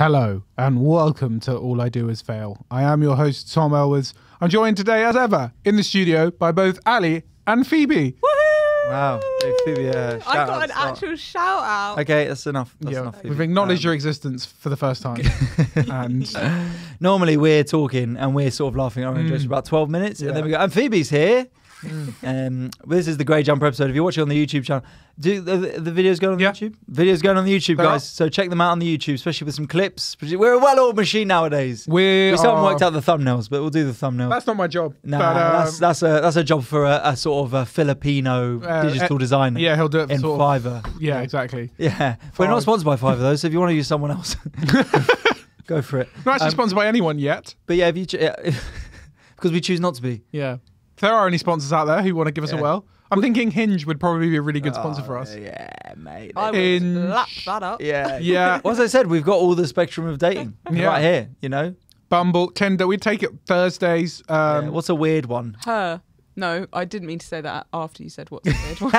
Hello and welcome to All I Do Is Fail. I am your host, Tom Elwes. I'm joined today, as ever, in the studio by both Ali and Phoebe. Woohoo! Wow, Phoebe, I got an actual shout out. Okay, that's enough. That's enough, Phoebe. We've acknowledged your existence for the first time. And normally we're talking and we're sort of laughing at our own jokes for about 12 minutes, and then we go, and Phoebe's here. This is the Grey Jumper episode. If you're watching on the YouTube channel, do the videos going on the YouTube? Videos going on the YouTube, guys. So check them out on the YouTube, especially with some clips. We're a well-oiled machine nowadays. We still haven't worked out the thumbnails, but we'll do the thumbnails. That's not my job. Nah, that's a job for a sort of a Filipino digital designer. Yeah, he'll do it for in Fiverr. Yeah, exactly. Yeah, we're not sponsored by Fiverr though, so if you want to use someone else, go for it. Not actually sponsored by anyone yet. But yeah, because we choose not to be. Yeah. If there are any sponsors out there who want to give us a whirl, I'm thinking Hinge would probably be a really good sponsor for us. Yeah, mate. I would lap that up. Yeah. Yeah. Well, as I said, we've got all the spectrum of dating right here, you know? Bumble, Tinder, we take it Thursdays. What's a weird one? Her. No, I didn't mean to say that after you said what's a weird one.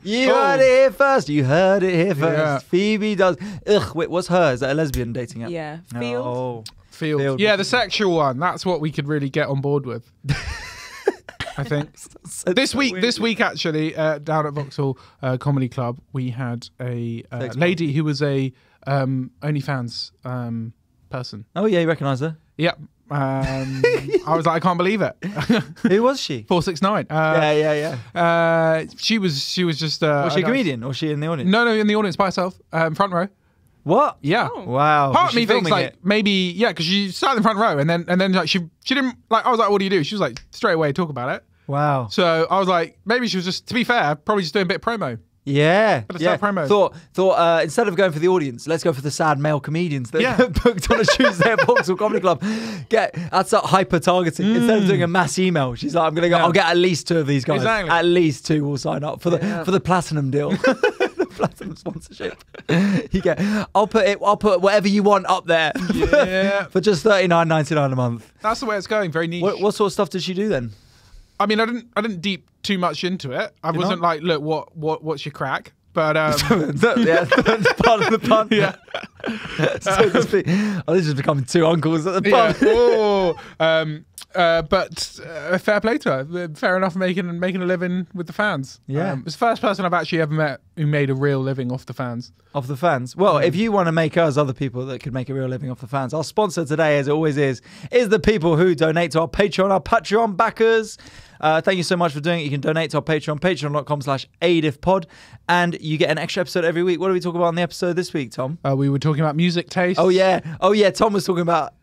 You heard it here first. You heard it here first. Yeah. Phoebe does. Ugh, wait, what's her? Is that a lesbian dating app? Yeah. Field. Oh. Field. Yeah, the sexual one. That's what we could really get on board with. I think this week actually down at Vauxhall Comedy Club we had a lady who was a OnlyFans person. Oh yeah, you recognise her? Yep. I was like, I can't believe it. Who was she? 469. Yeah. She was just. Was she a comedian or was she in the audience? No, in the audience by herself, front row. What? Yeah. Oh. Wow. Part of me thinks like maybe because she sat in the front row and then like she didn't like. I was like, what do you do? She was like straight away talk about it. Wow. So I was like, maybe she was just, to be fair, probably just doing a bit of promo. Yeah. Promo. Thought instead of going for the audience, let's go for the sad male comedians that get booked on a Tuesday at Vauxhall Comedy Club. That's hyper targeting. Instead of doing a mass email, she's like, I'm gonna go. I'll get at least 2 of these guys. Exactly. At least 2 will sign up for the platinum deal. The platinum sponsorship. I'll put whatever you want up there. For just $39.99 a month. That's the way it's going. Very niche. What sort of stuff did she do then? I mean, I didn't deep too much into it. I wasn't like, look, what's your crack? But that's part of the pun. Yeah. So to speak. Oh, this is becoming 2 uncles at the pub. But fair play to her. Fair enough, making a living with the fans. Yeah. It's the first person I've actually ever met who made a real living off the fans. Off the fans. Well, if you want to make us other people that could make a real living off the fans, our sponsor today, as it always is the people who donate to our Patreon backers. Thank you so much for doing it. You can donate to our Patreon, patreon.com/aidifpod, and you get an extra episode every week. What do we talk about on the episode this week, Tom? We were talking about music taste. Oh yeah. Tom was talking about.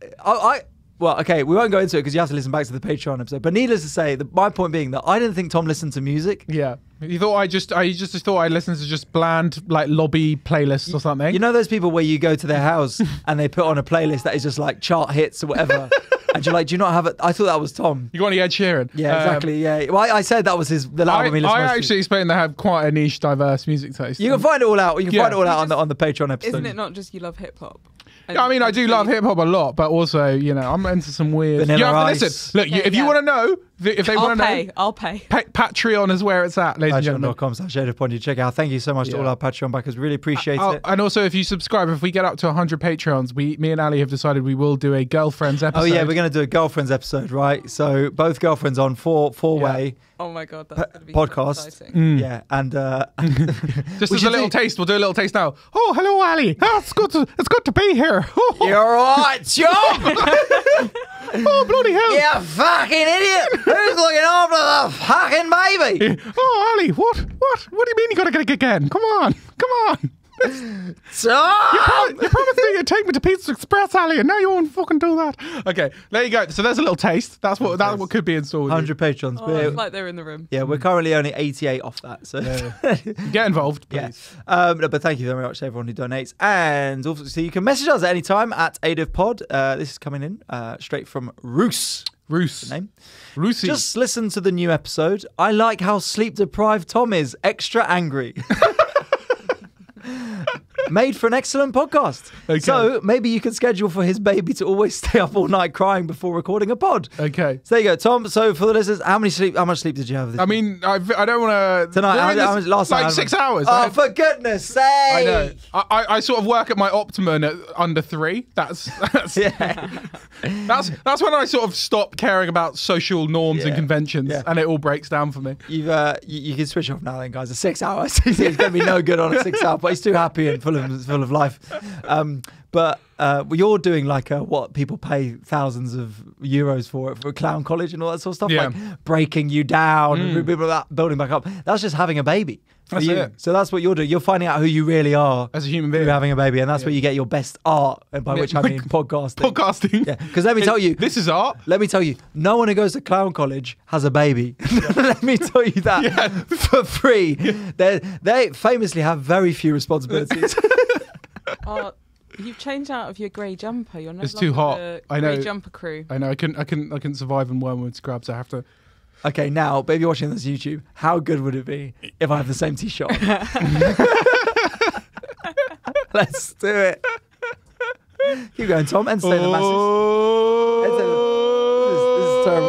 Well, okay, we won't go into it because you have to listen back to the Patreon episode. But needless to say, my point being that I didn't think Tom listened to music. Yeah. You thought I just thought I listened to just bland like lobby playlists or something. You know those people where you go to their house and they put on a playlist that is just like chart hits or whatever. And you're like, do you not have it? I thought that was Tom. You got any Ed Sheeran? Yeah, exactly. Yeah. Well, I said that was the album he listened to. I actually explained they have quite a niche, diverse music taste. You can find it all out. You can find it all out on the Patreon episode. Isn't it not just you love hip hop? I mean, I do love hip hop a lot, but also, I'm into some weird. Vanilla you have to Ice. listen. Look, if you want to know, if they want to know, I'll pay. Patreon is where it's at, ladies and gentlemen. Patreon.com/aidifpod. You check it out. Thank you so much to all our Patreon backers. Really appreciate it. And also, if you subscribe, if we get up to 100 Patreons, me and Ali have decided we will do a girlfriends episode. Oh yeah, we're going to do a girlfriends episode, right? So both girlfriends on four-way. Oh my god, that's going to be podcast. so exciting. Yeah, and just as a little taste, we'll do a little taste now. Oh, hello, Ali. Oh, it's good to be here. You're right, John. Oh, bloody hell. You fucking idiot. Who's looking after the fucking baby? Oh, Ali, what do you mean you got to get again? Come on. Tom! You promised me you'd take me to Pizza Express, Ali, and now you won't fucking do that. Okay, there you go. So there's a little taste. That's what could be in store with 100 patrons. Oh, it's like they're in the room. Yeah, we're currently only 88 off that. So get involved, please. Yeah. But thank you very much to everyone who donates. And also, so you can message us at any time at aidifpod. This is coming in straight from Roos. Roos. Name. Roosy. Just listen to the new episode. I like how sleep deprived Tom is. Extra angry. made for an excellent podcast. Okay. So maybe you could schedule for his baby to always stay up all night crying before recording a pod. Okay. So there you go, Tom. So for the listeners, how much sleep did you have this I mean, I don't want to... tonight? How much last night? 6 hours. Oh, for goodness sake! I know. I sort of work at my optimum at under 3. That's Yeah. that's when I sort of stop caring about social norms and conventions, and it all breaks down for me. You can switch off now then, guys. It's 6 hours. He's going to be no good on a 6 hour, but he's too happy and full of life. But you're doing like what people pay thousands of euros for clown college and all that sort of stuff, like breaking you down and building back up. That's just having a baby. That's you. it. So that's what you're doing. You're finding out who you really are As a human being. through having a baby, and that's where you get your best art, and by which I mean podcasting. Podcasting. Yeah, because let me tell you, this is art. let me tell you, no one who goes to clown college has a baby. Let me tell you that for free. They famously have very few responsibilities. You've changed out of your grey jumper. You're no It's longer too hot. the I know. grey jumper crew. I know. I couldn't survive in Wormwood scrubs. I have to. Okay, now, baby watching this YouTube, how good would it be if I have the same t-shirt on? Let's do it. Keep going, Tom. Entertain the masses. This is terrible.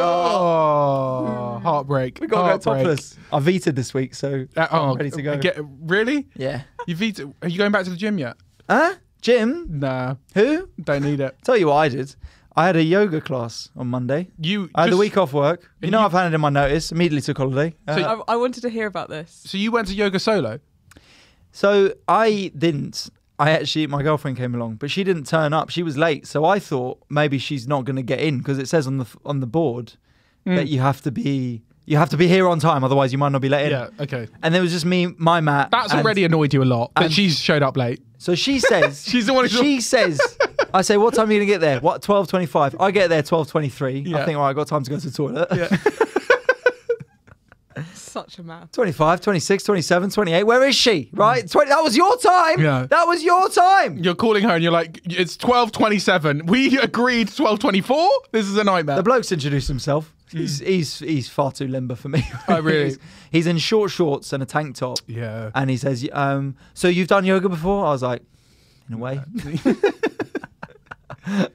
Oh, heartbreak. We got to go topless. I vetoed this week, so I'm ready to go. Really? Yeah. You vetoed? Are you going back to the gym yet? Huh? Jim? Nah. Who? Don't need it. Tell you what I did. I had a yoga class on Monday. I had the week off work. I've handed in my notice. Immediately took holiday. So I wanted to hear about this. So you went to yoga solo? So I didn't. My girlfriend came along, but she didn't turn up. She was late, so I thought maybe she's not going to get in because it says on the board that you have to be here on time, otherwise you might not be let in. Yeah. Okay. And there was just me, my mat. That's already annoyed you a lot, but she's showed up late. So she says, She's the one who's... she says, I say, what time are you going to get there? What, 12:25? I get there 12:23. Yeah. I think, all right, I got time to go to the toilet. Yeah. Such a man. 25, 26, 27, 28. Where is she? Right? That was your time. Yeah. That was your time. You're calling her and you're like, it's 12:27. We agreed 12:24. This is a nightmare. The bloke's introduced himself. He's far too limber for me. Oh, really? He's in short shorts and a tank top. Yeah. And he says, so you've done yoga before? I was like, in a way.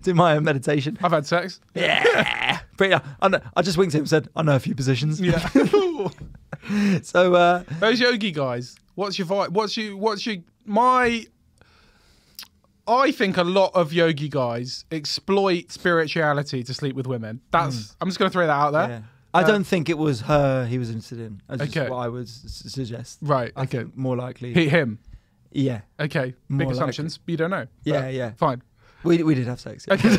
Do my own meditation. I've had sex. Yeah. I just winked at him and said, I know a few positions. Yeah. So those yogi guys, what's your vibe? I think a lot of yogi guys exploit spirituality to sleep with women. I'm just going to throw that out there. yeah. I don't think it was her he was interested in. That's just Okay. what I would suggest. Right. I Okay. think more likely. Him. Yeah. Okay. Big More assumptions. You don't know. Yeah, But yeah. Fine. We did have sex. Yeah. Okay.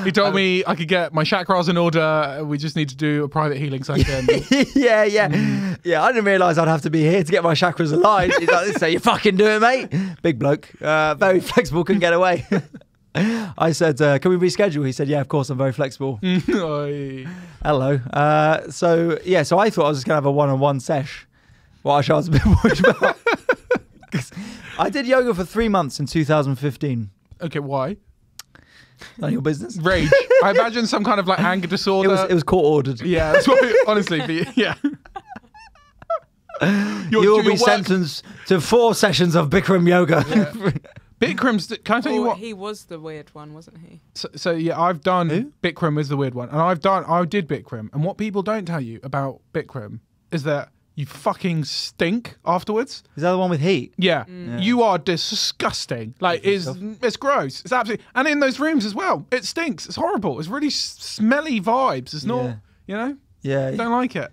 He told me I could get my chakras in order. We just need to do a private healing session. Yeah. Yeah, I didn't realise I'd have to be here to get my chakras aligned. He's like, so you fucking do it, mate. Big bloke. Very flexible, couldn't get away. I said, can we reschedule? He said, yeah, of course, I'm very flexible. Oi. Hello. So I thought I was just going to have a one-on-one sesh. What I was a bit worried about. 'Cause I did yoga for 3 months in 2015. Okay, why? None of your business. Rage. I imagine some kind of like anger disorder. It was court ordered. Yeah, that's what honestly, yeah. You will be sentenced to 4 sessions of Bikram yoga. Yeah. Bikram's, can I tell you what? He was the weird one, wasn't he? So yeah, I've done Who? Bikram is the weird one, and I did Bikram, and what people don't tell you about Bikram is that you fucking stink afterwards. Is that the one with heat? Yeah, you are disgusting. Like it's gross. It's absolutely, and in those rooms as well, it stinks. It's horrible. It's really smelly vibes. It's not, you know. Yeah. I don't like it.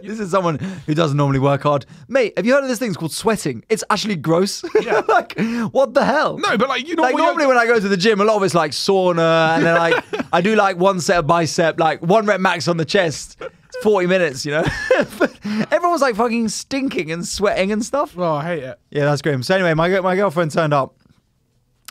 This is someone who doesn't normally work hard. Mate, have you heard of this thing? It's called sweating. It's actually gross. Yeah. Like, what the hell? No, but like, you know, Like normally when I go to the gym, a lot of it's like sauna, and then like I do like 1 set of bicep, like 1 rep max on the chest. It's 40 minutes, you know. But everyone was like fucking stinking and sweating and stuff. Oh, I hate it. Yeah, that's grim. So anyway, my girlfriend turned up,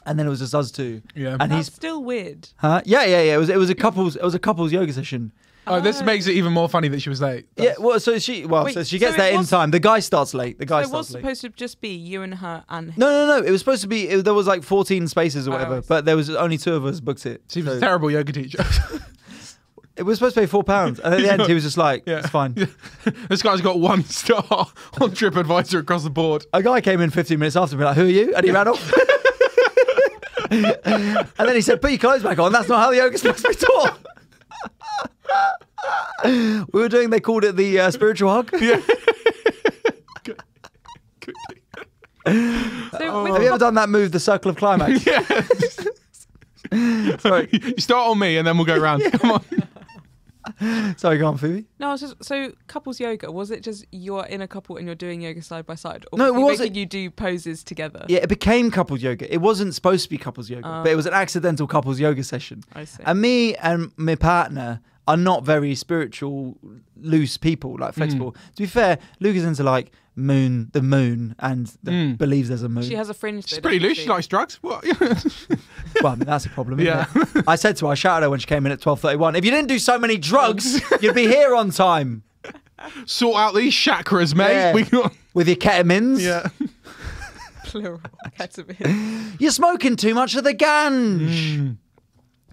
and then it was just us two. Yeah. And That's still weird. Huh? Yeah. It was a couples yoga session. Oh, this makes it even more funny that she was late. Yeah, well, so she Wait, gets so there it in was- time. The guy starts late. The guy So it was starts late. supposed to just be you and her and him. No. It was supposed to be. There was like 14 spaces or Oh, whatever, I see. but there was only 2 of us booked it. She was So- a terrible yoga teacher. It was supposed to pay £4, and at the end he was just like, Yeah. "It's fine." This guy's got 1 star on TripAdvisor across the board. A guy came in 15 minutes after me, like, "Who are you?" And he ran off. And then he said, "Put your clothes back on. That's not how the yoga's supposed to be taught." We were doing. They called it the spiritual hug. Yeah. So Have you ever done that move, the circle of climax? Yeah. Sorry, You start on me and then we'll go round. Come on. sorry, go on, Phoebe. No, I was just, so couples yoga, was it just you're in a couple and you're doing yoga side by side? Or No, it was wasn't. making you do poses together? Yeah, it became couples yoga. It wasn't supposed to be couples yoga, but it was an accidental couples yoga session. I see. And me and my partner are not very spiritual, loose people, like flexible. To be fair, Luke is into like the moon, and believes there's a moon. She has a fringe. She's pretty loose. She likes drugs. What? Well, I mean, that's a problem, isn't Yeah. it? I said to her, I shouted at her when she came in at 12:31, if you didn't do so many drugs, you'd be here on time. Sort out these chakras, mate. Yeah. We got... With your ketamines. Yeah. Plural. Ketamine. You're smoking too much of the ganj.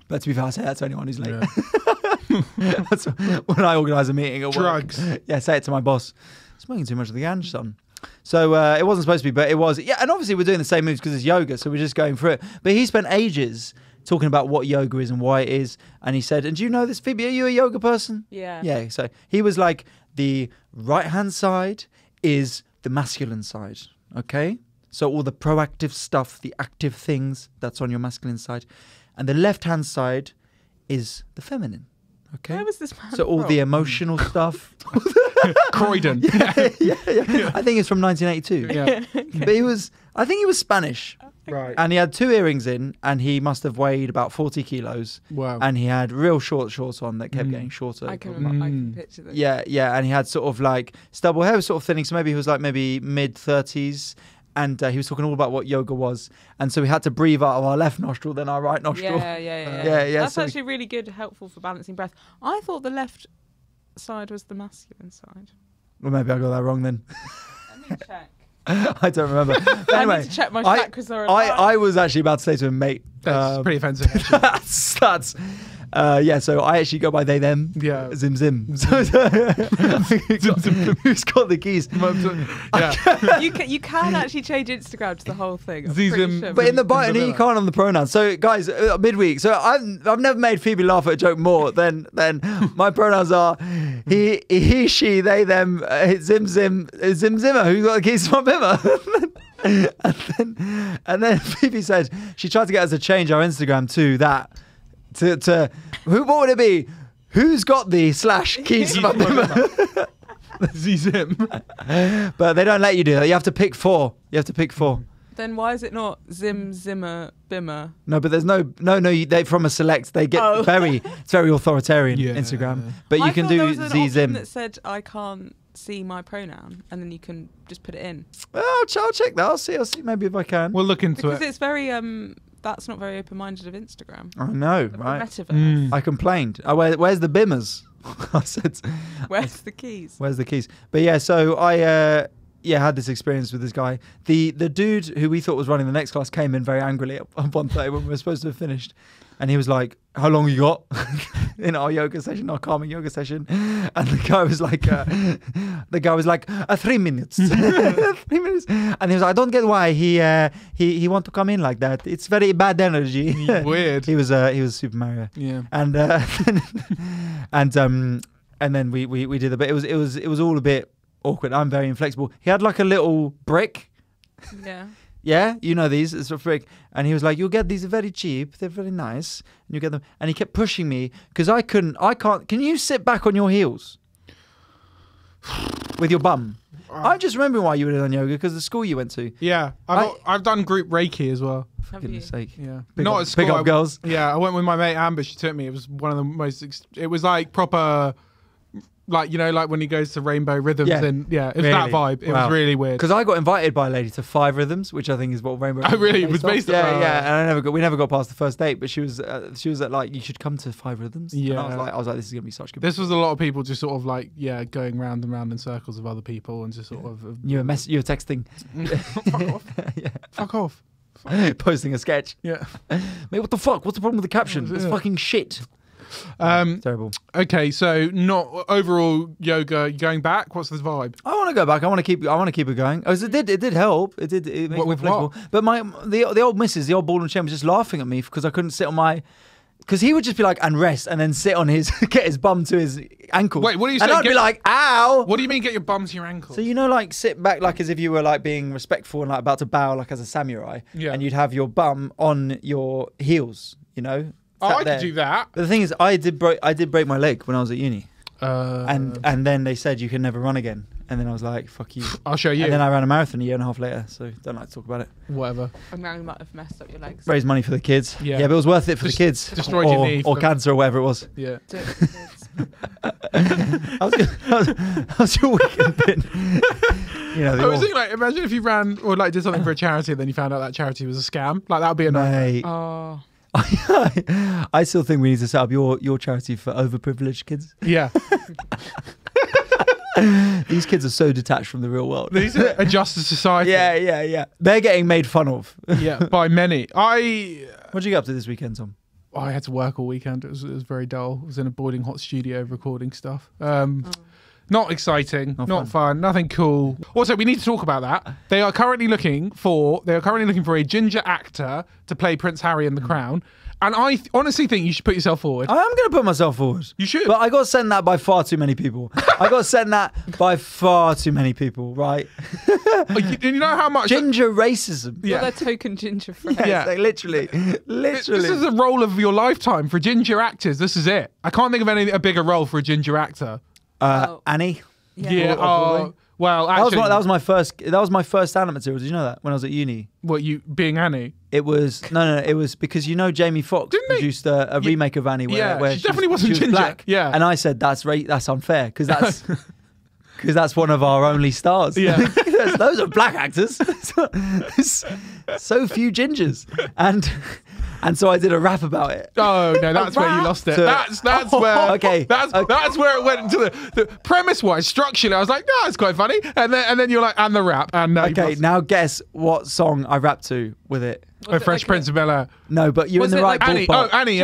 But to be fair, I say that to anyone who's late. Yeah. That's when I organise a meeting at work. Drugs. Yeah, say it to my boss. Smoking too much of the ganj, son. So it wasn't supposed to be, but it was. Yeah, and obviously we're doing the same moves because it's yoga, so we're just going through it. But he spent ages talking about what yoga is and why it is. And he said, and do you know this, Phoebe, are you a yoga person? Yeah. Yeah, so he was like, the right-hand side is the masculine side, okay? So all the proactive stuff, the active things, that's on your masculine side. And the left-hand side is the feminine, okay? Where was this man So all from? the emotional stuff. Croydon. Yeah. I think it's from 1982. Yeah. But I think he was Spanish. Right. And he had 2 earrings in, and he must have weighed about 40 kilos. Wow. And he had real short shorts on that kept getting shorter. I can picture this. Yeah, and he had sort of like stubble hair was sort of thinning, so maybe he was like maybe mid-30s, and he was talking all about what yoga was, and so we had to breathe out of our left nostril, then our right nostril. Yeah. Yeah, That's so actually really good, helpful for balancing breath. I thought the left side was the masculine side. Well, maybe I got that wrong then. Let me check. I don't remember. But I anyway, need to check my chakras are I was actually about to say to him, mate. That's pretty offensive. Actually. that's yeah, so I actually go by they them. Yeah. Zim zim. So, who's got the keys? Yeah. You can actually change Instagram to the whole thing. I'm Zim- pretty sure. But in the bio, you can't on the pronouns. So, guys, midweek. So, I've never made Phoebe laugh at a joke more than my pronouns are he, she, they, them, zim, zimmer. Who got the keys to my bimmer? and then Phoebe said she tried to get us to change our Instagram to that. To what would it be? Who's got the /keys to my bimmer? Zim. But they don't let you do that. You have to pick 4. Then why is it not Zimmer, Bimmer? No, but there's no. They from a select. They get it's very authoritarian Instagram. But you I can thought there do was an option Zim. that said I can't see my pronoun, and then you can just put it in. I'll check that. I'll see maybe if I can. We'll look into Because it. it's very that's not very open-minded of Instagram. I know, Of the right? metaverse. I complained. Where's the bimmers? I said, Where's the keys? where's the keys? But yeah, so I had this experience with this guy. The dude who we thought was running the next class came in very angrily at 1:30 when we were supposed to have finished. And he was like, how long you got in our yoga session, our calming yoga session? And the guy was like, 3 minutes. 3 minutes. And he was like, I don't get why he want to come in like that. It's very bad energy. Weird. He was Super Mario. Yeah. And and then we did it, but it was all a bit awkward. I'm very inflexible. He had like a little brick. Yeah. Yeah, you know these. It's a brick. And he was like, you'll get these very cheap. They're very nice. And you get them. And he kept pushing me because I can't. Can you sit back on your heels? With your bum. I'm just remembering why you were doing yoga because the school you went to. Yeah. I've done group Reiki as well. For Have goodness you? sake. Yeah. Big Not up- at school. big up girls. Yeah. I went with my mate Amber. She took me. It was one of the most. It was like proper. Like, you know, like when he goes to Rainbow Rhythms and it was that Really? vibe. It Wow. was really weird. Because I got invited by a lady to 5 Rhythms, which I think is what Rainbow. Oh, really? It was off. based on- Yeah. And we never got past the first date, but she was at like, you should come to 5 Rhythms. And Yeah. I was like, this is gonna be such good. This was a lot of people just sort of like, going round and round in circles of other people and just sort of. You were texting, Fuck off. yeah. Fuck off. Posting a sketch. Yeah. Mate, what the fuck? What's the problem with the caption? It's Yeah. fucking shit. Terrible. Okay, so not overall yoga. You going back? What's the vibe? I want to go back. I want to keep it going. Oh, it did help. It did. It makes me With flexible. what? But the old missus, the old ball and chain, was just laughing at me because I couldn't sit on my. Because he would just be like, and rest, and then sit on his, get his bum to his ankle. Wait, what do you and say? I'd be like, ow. What do you mean get your bum to your ankle? So, like, sit back like as if you were, like, being respectful and, like, about to bow, like, as a samurai. Yeah. And you'd have your bum on your heels, I sat could there. do that. But the thing is, I did break my leg when I was at uni. And And then they said you can never run again. And then I was like, fuck you. I'll show you. And then I ran a marathon a year and a half later, so don't like to talk about it. Whatever. And now you might have messed up your legs. Raise money for the kids. Yeah. But it was worth it for the kids. Destroyed your knee Or for- cancer or whatever it was. Yeah. Do it for the kids. How's your weekend been? I was thinking, like, imagine if you ran or like did something for a charity and then you found out that charity was a scam. Like, that would be a nightmare. Mate, Oh. I still think we need to set up your charity for overprivileged kids. Yeah. These kids are so detached from the real world. These are a justice society. Yeah. They're getting made fun of. Yeah, by many. What'd you get up to this weekend, Tom? I had to work all weekend. It was very dull. I was in a boiling hot studio recording stuff. Not exciting, not fun, nothing cool. Also, we need to talk about that. They are currently looking for a ginger actor to play Prince Harry in The Crown. And I honestly think you should put yourself forward. I am going to put myself forward. You should. But I got sent that by far too many people. Right? You know how much Ginger racism. Yeah. Well, they're token ginger friends. Yeah. Like, literally. This is a role of your lifetime for ginger actors. This is it. I can't think of a bigger role for a ginger actor. Annie. Yeah. Probably. Well, actually, that was my first stand-up material. Did you know that when I was at uni? What, you being Annie? It was no. It was because Jamie Foxx produced a remake of Annie where she definitely wasn't ginger. black. Yeah, and I said that's unfair because that's one of our only stars. Yeah, those are black actors. So few gingers, and so I did a rap about it. Oh no, that's where you lost it. That's where. Okay, that's where it went into the premise-wise, structurally. I was like, no, it's quite funny, and then you're like, and the rap, and okay, now guess what song I rapped to with it. Fresh Prince of Bel-Air. No, but you're in the right Annie. ballpark. Oh, Annie.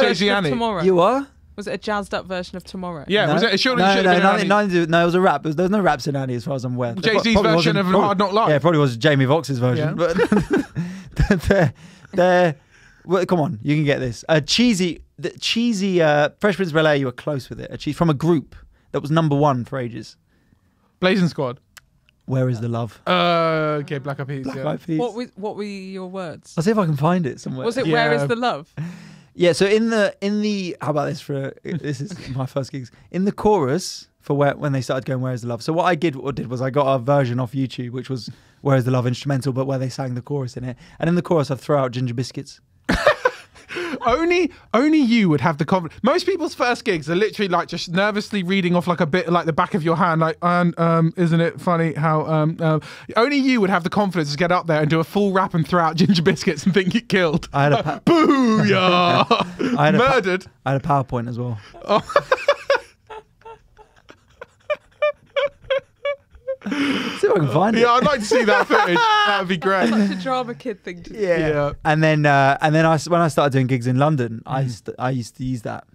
Jay-Z Annie. Tomorrow. You are. Was it a jazzed up version of Tomorrow? Yeah, no. was it? Surely should have been Annie. No, it was a rap. There's no raps in Annie as far as I'm aware. Jay-Z's version of Hard Knock Life. Yeah, it probably was Jamie Foxx's version. Yeah. But well, come on, you can get this. Cheesy Fresh Prince of Bel-Air, you were close with it. From a group that was #1 for ages. Blazing Squad. Where is the love? Okay, Black Eyed Peas. Eyed Peas. What were your words? I'll see if I can find it somewhere. Was it Where is the Love? Yeah, so in the how about this this is my first gigs. In the chorus for when they started going Where is the Love. So what I did was I got a version off YouTube which was Where is the Love instrumental, but where they sang the chorus in it. And in the chorus I'd throw out ginger biscuits. Only you would have the confidence. Most people's first gigs are literally like just nervously reading off like a bit like the back of your hand, like, isn't it funny how only you would have the confidence to get up there and do a full rap and throw out ginger biscuits and think it killed. I had booyah! Murdered. I had a PowerPoint as well. Oh. See if I can find it. Yeah, I'd like to see that footage. That would be great. Such a drama kid thing to do. Yeah. And then when I started doing gigs in London, I used to use that,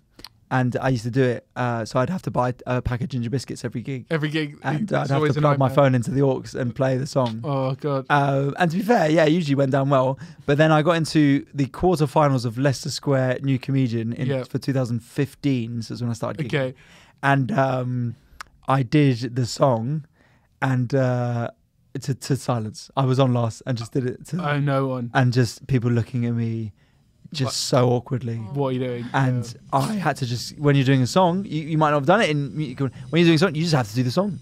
and I used to do it. So I'd have to buy a pack of ginger biscuits every gig. And I'd have to plug my phone into the aux and play the song. Oh god. And to be fair, yeah, it usually went down well. But then I got into the quarterfinals of Leicester Square New Comedian for 2015. So that's when I started gigging. Okay. And I did the song. And to silence. I was on last and just did it. No one. And just people looking at me so awkwardly. What are you doing? And I had to just, when you're doing a song, you might not have done it. When you're doing a song, you just have to do the song.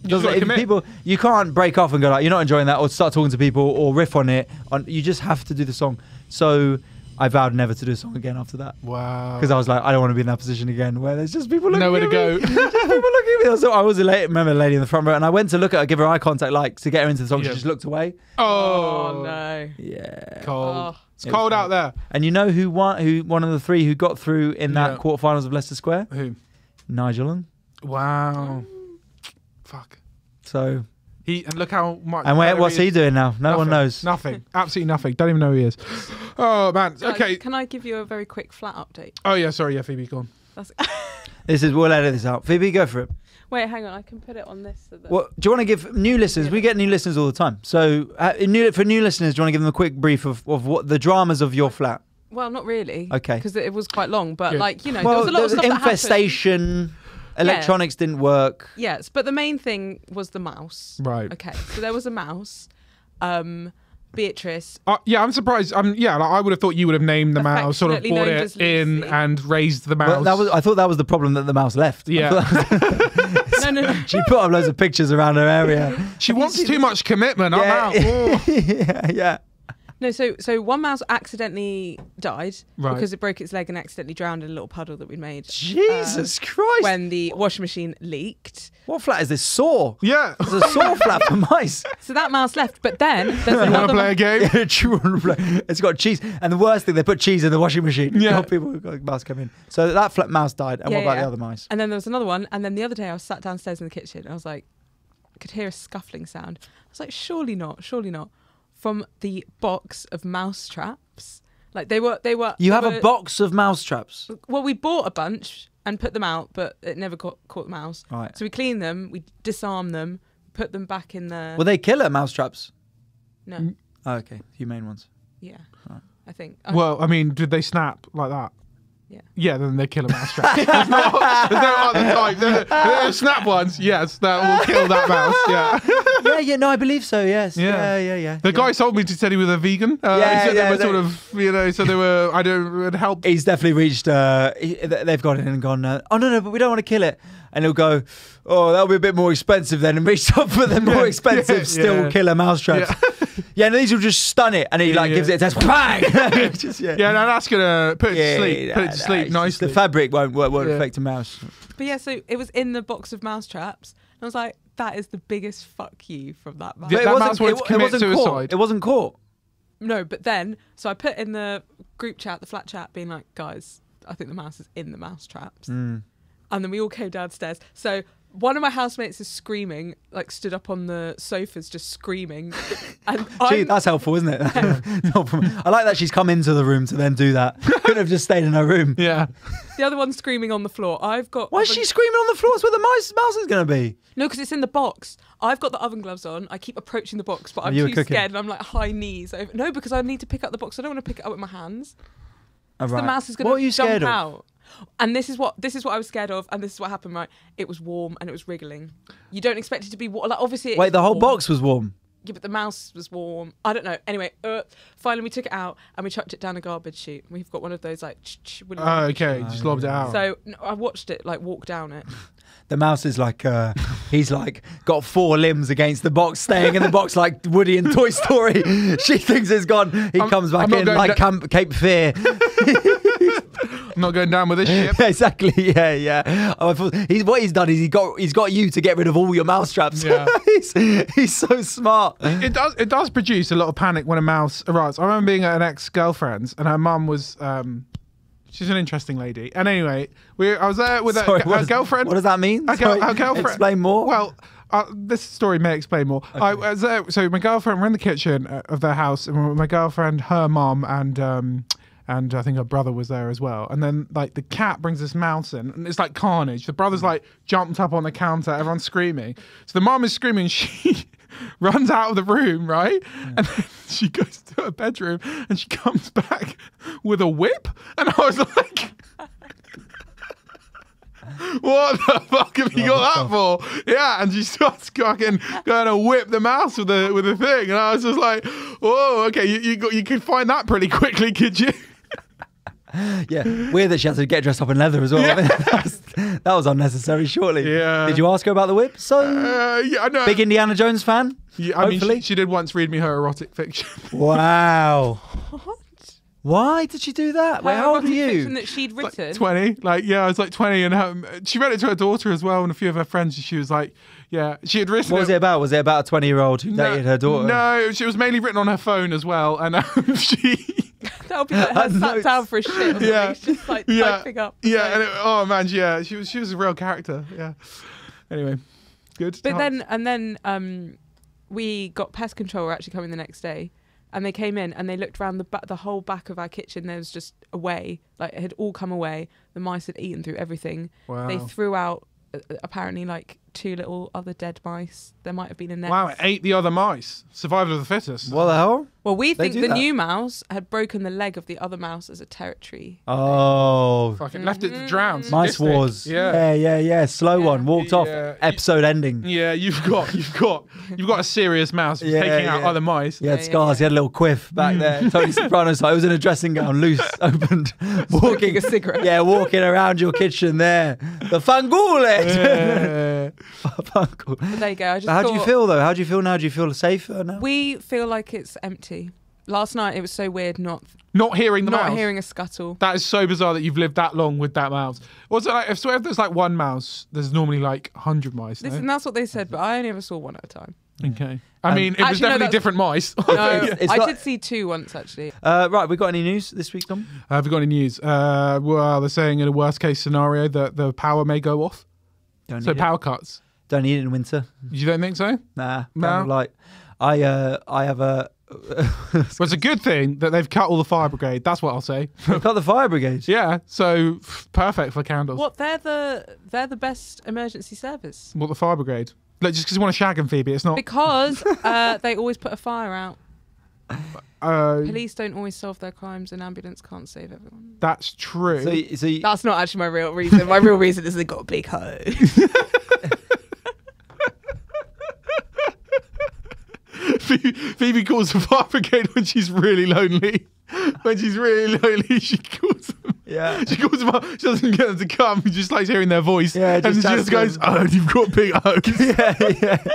You can't break off and go like, you're not enjoying that, or start talking to people or riff on it. You just have to do the song. So I vowed never to do a song again after that. Wow. Because I was like, I don't want to be in that position again where there's just people looking at me. Nowhere to go. Just people looking at me. So I remember a lady in the front row, and I went to look at her, give her eye contact, like to get her into the song. She just looked away. Oh no. Yeah. Cold. Oh. It's cold out there. And you know who won? One of the three who got through in that quarterfinals of Leicester Square? Who? Nigel. Wow. Fuck. So. And look how much. And what's he doing now? No one knows. Nothing. Absolutely nothing. Don't even know who he is. Oh man. Okay. Can I give you a very quick flat update? Oh yeah. Sorry. Yeah. Phoebe, go on. We'll edit this out. Phoebe, go for it. Wait, hang on. I can put it on this. So that... What do you want to give new listeners? We get new listeners all the time. So for new listeners, do you want to give them a quick brief of what the dramas of your flat? Well, not really. Okay. Because it was quite long, but like, you know, well, there was a lot of stuff infestation, electronics didn't work. Yes, but the main thing was the mouse. Right. Okay, so there was a mouse. Beatrice. Yeah, I'm surprised. Like, I would have thought you would have named the mouse, sort of brought it in and raised the mouse. Well, I thought that was the problem, that the mouse left. Yeah. No. She put up loads of pictures around her area. She wants too much commitment. Yeah. No, so one mouse accidentally died right. because it broke its leg and accidentally drowned in a little puddle that we'd made. Jesus Christ! When the washing machine leaked. What flat is this? Saw? Yeah. It's a Saw flat for mice. So that mouse left, but then there's you want to play a game? It's got cheese, and the worst thing, they put cheese in the washing machine. Yeah. People got mouse come in. So that flat mouse died, and what about the other mice? And then there was another one, and then the other day I was sat downstairs in the kitchen, and I was like, I could hear a scuffling sound. I was like, surely not. From the box of mouse traps. Like they were. You have a box of mouse traps? Well, we bought a bunch and put them out, but it never caught the mouse. Right. So we cleaned them, we disarmed them, put them back in the... Were they killer mouse traps? No. Oh, okay. Humane ones. Yeah. Right. I think. Well, I mean, did they snap like that? Yeah. Yeah, then they kill a mouse trap. There's no other type. The snap ones, yes, that will kill that mouse. Yeah. No, I believe so. Yes. Yeah. The guy sold me to said he was a vegan. He said they were sort of, so they were. I don't it helped. He's definitely reached. They've gone in and gone. Oh no, but we don't want to kill it. And he'll go, oh, that'll be a bit more expensive then, and reach up for the more expensive still killer mousetraps. Yeah, no, these will just stun it, and he gives it a test, bang. No, that's gonna put it to sleep. Put it to sleep nicely. The fabric won't affect a mouse. But yeah, so it was in the box of mouse traps, and I was like, that is the biggest fuck you from that mouse. That mouse wanted to commit suicide. It wasn't caught. No, but then, so I put in the group chat, the flat chat, being like, guys, I think the mouse is in the mouse traps. And then we all came downstairs. So one of my housemates is screaming, like stood up on the sofas just screaming. And Gee, that's helpful, isn't it? I like that she's come into the room to then do that. Couldn't have just stayed in her room. Yeah. The other one's screaming on the floor. Why is she screaming on the floor? That's where the mouse is going to be. No, because it's in the box. I've got the oven gloves on. I keep approaching the box, but I'm too scared and I'm like high knees. No, because I need to pick up the box. I don't want to pick it up with my hands. Oh, right. The mouse is going to jump out. Of? And this is what I was scared of, and this is what happened. Right, it was warm and it was wriggling. You don't expect it to be warm. Like obviously, wait, the whole box was warm. Yeah, but the mouse was warm. I don't know. Anyway, finally we took it out and we chucked it down a garbage chute. We've got one of those like. Okay, just lobbed it out. So I watched it like walk down it. The mouse is like, he's like got 4 limbs against the box, staying in the box like Woody in Toy Story. She thinks it's gone. He comes back in like Cape Fear. I'm not going down with this ship. Exactly. Yeah. What he's done is he's got you to get rid of all your mouse traps. Yeah. he's so smart. It does produce a lot of panic when a mouse arrives. I remember being at an ex-girlfriend's and her mum was. She's an interesting lady. And anyway, I was there with her girlfriend. What does that mean? Her girlfriend. Explain more. Well, this story may explain more. Okay. I was there, so my girlfriend, we're in the kitchen of their house, and my girlfriend, her mum, and I think her brother was there as well. And then like the cat brings this mouse in, and it's like carnage. The brother's like jumped up on the counter, everyone's screaming. So the mum is screaming, she runs out of the room, right? Yeah. And then she goes to her bedroom and she comes back with a whip. And I was like, what the fuck have you got that for? Yeah, and she starts going to whip the mouse with a thing. And I was just like, whoa, okay, you could find that pretty quickly, could you? Yeah, weird that she had to get dressed up in leather as well. Yeah. That was unnecessary, surely. Yeah. Did you ask her about the whip? Yeah, no. Big Indiana Jones fan? Yeah, I mean, she did once read me her erotic fiction. Wow. What? Why did she do that? Wait, how old are you? Fiction that she'd written. Like 20. I was like 20, and she read it to her daughter as well, and a few of her friends. She was like, yeah, she had written. What was it about? Was it about a 20-year-old who dated her daughter? No, she was mainly written on her phone as well, and she. That would be like her sat down for a shit. Yeah, just like typing up. Yeah, and oh man, yeah, she was a real character. Yeah. Anyway, good. But then we got pest control were actually coming the next day, and they came in and they looked around the whole back of our kitchen. There was just away, like it had all come away. The mice had eaten through everything. Wow. They threw out apparently like 2 little other dead mice. There might have been a nest. Wow, it ate the other mice. Survival of the fittest. What the hell? Well, we They think do the that? new mouse had broken the leg of the other mouse as a territory. Oh. Fucking left it to drown. Mice Sadistic. Wars. Yeah. Yeah. Slow one. Walked off. Yeah. Episode ending. Yeah, you've got a serious mouse who's Yeah, taking out yeah. other mice. He had Yeah, scars. He had a little quiff back there. Tony Soprano style. He was in a dressing gown, loose, opened, Smoking a cigarette. Yeah, walking around your kitchen there. The fangule. Yeah. But there you go. I just How do you thought- feel though? How do you feel now? Do you feel safer now? We feel like it's empty. Last night it was so weird not Not mouse. hearing a scuttle. That is so bizarre that you've lived that long with that mouse. What's it like? If there's like one mouse, there's normally like 100 mice. And that's what they said, but I only ever saw one at a time. Okay. I mean, it was Actually, no, definitely that's- different mice. No, It's I not- did see 2 once actually. Right, we got any news this week, Tom? Have you got any news? Well, they're saying in a worst case scenario that the power may go off. Don't So need it. power cuts. Don't need it in winter. You don't think so? Nah. No. Kind of like I have a. Well, it's a good thing that they've cut all the fire brigade. That's what I'll say. We've got the fire brigade. Yeah, so perfect for candles. What they're the best emergency service What, the fire brigade? Like, just because you want to shag them, Phoebe, it's not. because they always put a fire out. Police don't always solve their crimes, and ambulance can't save everyone. That's true. So you, That's not actually my real reason. My real reason is they got a big hose. Phoebe calls the fire brigade when she's really lonely. When she's really lonely, she calls them. yeah. She calls them up. She doesn't get them to come. She just likes hearing their voice. Yeah, and just she chats just to goes, them. "Oh, you've got big hose."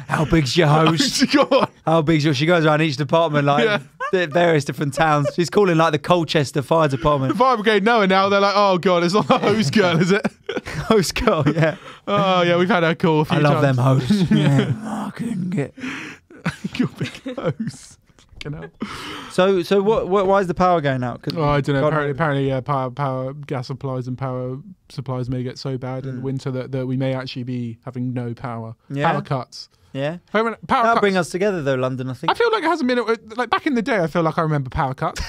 How big's your host? Go on. How big's your? She goes around each department like Yeah. various different towns. She's calling like the Colchester Fire The Department. fire brigade know her now. They're like, "Oh God, it's not the hose girl, is it?" Host girl, yeah. Oh yeah, we've had her call a few I love them times. hosts. Yeah. I couldn't get. Your big hose. Fucking hell. So what? Why is the power going out? 'Cause Oh, I don't know. God Apparently, power gas supplies and power supplies may get so bad in winter that we may actually be having no power. Yeah. Power cuts. Yeah. Power That'll cuts. bring us together though, London. I think. I feel like it hasn't been like back in the day. I feel like I remember power cuts.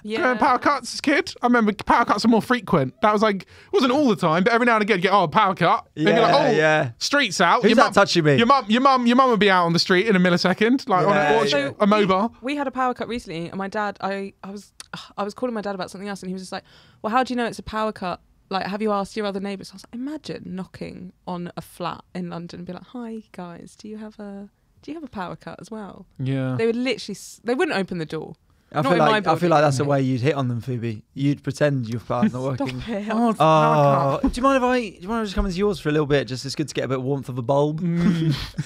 Yeah. Power cuts as a kid. I remember power cuts are more frequent. That was like, it wasn't all the time, but every now and again you get power cut. And you're like, oh, yeah. streets out. Who's that touching me? Your mum would be out on the street in a millisecond, like on Yeah, a, So a mobile. We had a power cut recently, and my dad, I was calling my dad about something else, and he was just like, "Well, how do you know it's a power cut? Like, have you asked your other neighbours?" I was like, "Imagine knocking on a flat in London and be like, hi guys, do you have a power cut as well?" Yeah. They would literally, they wouldn't open the door. I Not feel in my like building, that's the anyway. way you'd hit on them, Phoebe. You'd pretend your car's not working. Stop it. Oh, Oh, do you mind if I just come into yours for a little bit? Just it's good to get a bit of warmth of the bulb.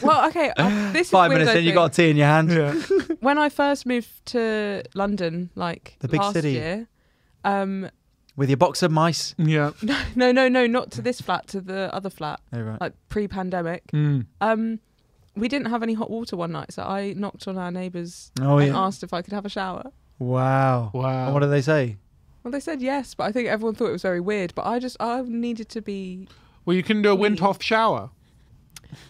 Well, okay, this is 5 weird, minutes I in, you think. got a tea in your hand. Yeah. When I first moved to London, like The big last city. year, With your box of mice. Yeah. no, not to this flat, to the other flat, Oh, right. like pre-pandemic. We didn't have any hot water one night, so I knocked on our neighbours Oh, and yeah. asked if I could have a shower. Wow. Wow. And what do they say? Well, they said yes, but I think everyone thought it was very weird. But I needed to be. Well, you can do a Windhoff shower.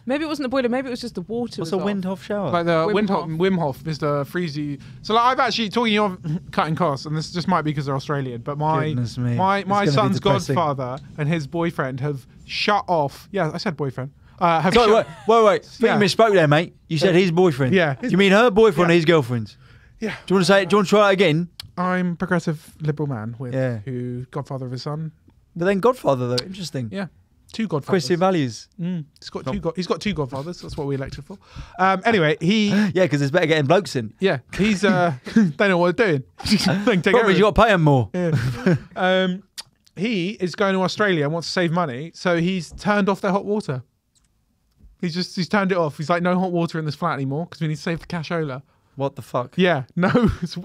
Maybe it wasn't the boiler. Maybe it was just the water. What's was a off. Windhoff shower? Like the Wim Wim Hof, Mr. Freezy. So like, I've actually, talking of cutting costs, and this just might be because they're Australian, but Goodness me. my It's gonna be son's depressing. godfather and his boyfriend have shut off. Yeah, I said boyfriend. Have Sorry, shut, wait. I think Yeah. you misspoke there, mate. You said his boyfriend. Yeah. You mean her boyfriend or his girlfriend? Yeah. Do you want to say it? Do you want to try it again? I'm a progressive liberal man with Yeah. who godfather of his son. But then Godfather, though. Interesting. Yeah. Two godfathers. Christian values. He's got two godfathers. That's what we elected for. Anyway, he Yeah, because it's better getting blokes in. he's they know what they're doing. They can take Probably you got to pay them more. Yeah. He is going to Australia and wants to save money, so he's turned off their hot water. He's turned it off. He's like, no hot water in this flat anymore because we need to save the cashola. What the fuck? Yeah, no,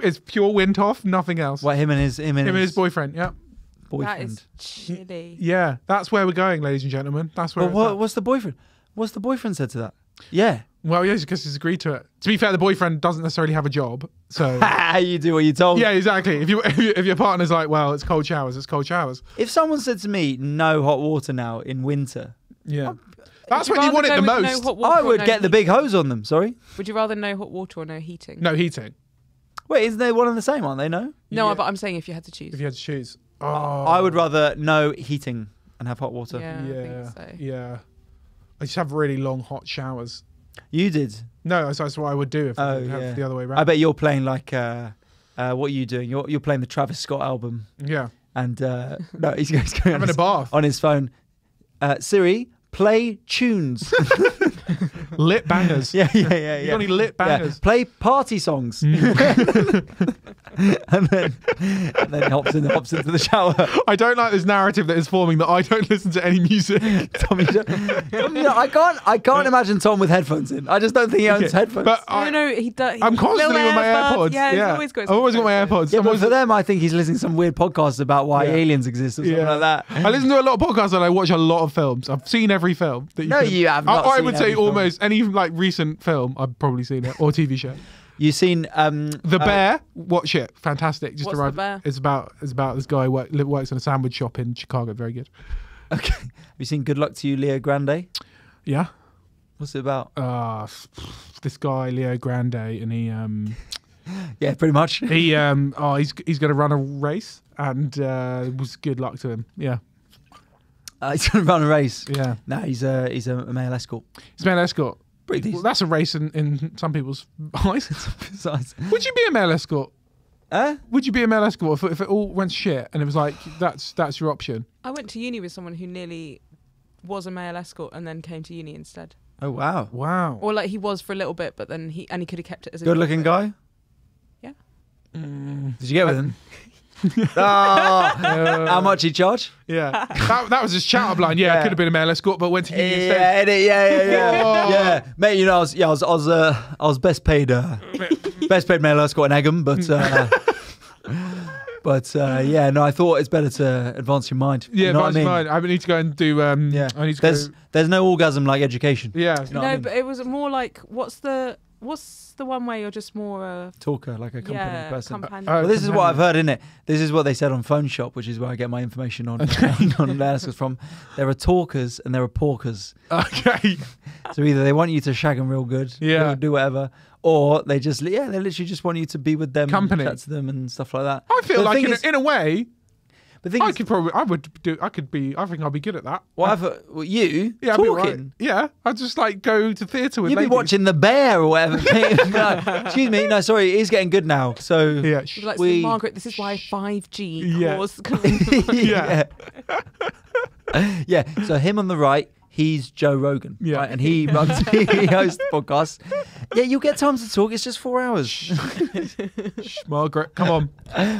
it's pure Windhoff, nothing else. What, him and his Him and his boyfriend. Yeah, That boyfriend. is chilly. yeah, that's where we're going, ladies and gentlemen. That's where. But it's at. what's the boyfriend? What's the boyfriend said to that? Yeah. Well, yeah, because he's agreed to it. To be fair, the boyfriend doesn't necessarily have a job, so. You do what you're told. Yeah, exactly. If your partner's like, well, it's cold showers, it's cold showers. If someone said to me, no hot water now in winter, Yeah. That's when you want it the most. I would get the big hose on them. Sorry. Would you rather no hot water or no heating? No heating. Wait, isn't they one and the same? Aren't they? No. No, but I'm saying if you had to choose. If you had to choose. Oh. I would rather no heating and have hot water. Yeah, I think so. Yeah. I just have really long hot showers. You did. No, that's what I would do if I have the other way around. I bet you're playing like what are you doing? You're playing the Travis Scott album. Yeah. And no, he's going having a bath on his phone. Siri, play tunes. Lit bangers. Yeah. You got any lit bangers? Yeah. Play party songs. and then hops into the shower. I don't like this narrative that is forming that I don't listen to any music. Tommy, I can't imagine Tom with headphones in. I just don't think he owns headphones. But he does. I'm constantly with my AirPods. Yeah, he's always got. I've always got my AirPods. Yeah, but for them, I think he's listening to some weird podcasts about why aliens exist or something like that. I listen to a lot of podcasts and I watch a lot of films. I've seen every film. That you have not. I would say almost any like recent film I've probably seen it or TV show. You've seen The Bear? Watch it. Fantastic. Just What's arrived. The Bear? It's about this guy who works in a sandwich shop in Chicago. Very good. Okay. Have you seen Good Luck to You, Leo Grande? Yeah. What's it about? This guy Leo Grande, and he yeah, pretty much. He's going to run a race, and it was good luck to him. Yeah. He's going to run a race. Yeah. No, he's a male escort. He's a male escort. Well, that's a race in some people's eyes. Would you be a male escort? Would you be a male escort if it all went shit and it was like that's your option? I went to uni with someone who nearly was a male escort and then came to uni instead. Oh wow! Wow. Or like he was for a little bit, but then he could have kept it as a good-looking guy. Yeah. Did you get with him? How much he charge? Yeah, that was his shout up line. Yeah, it could have been a male escort, but went to uni instead. Yeah, mate. You know, I was best paid male escort in Egham, but yeah, no, I thought it's better to advance your mind. Yeah, you know advance your mind. I need to go and do. I need to. There's no orgasm like education. Yeah, you know no, but it was more like what's the one where you're just more a talker, like a company person. Well, this is what I've heard, innit? This is what they said on Phone Shop, which is where I get my information on escorts from. There are talkers and there are porkers. Okay. So either they want you to shag them real good, do whatever, or they literally just want you to be with them, company, chat to them and stuff like that. I feel like in a way. But I think I'll be good at that. You yeah, talking? Right. Yeah, I just like go to theatre with. You'd ladies. be watching The Bear or whatever. No, excuse me. No, sorry, it is getting good now. So yeah, like, Margaret, this is why 5G was. Yeah. So him on the right. He's Joe Rogan, right? And he hosts the podcast. Yeah, you'll get time to talk. It's just 4 hours. Shh, Margaret, come on.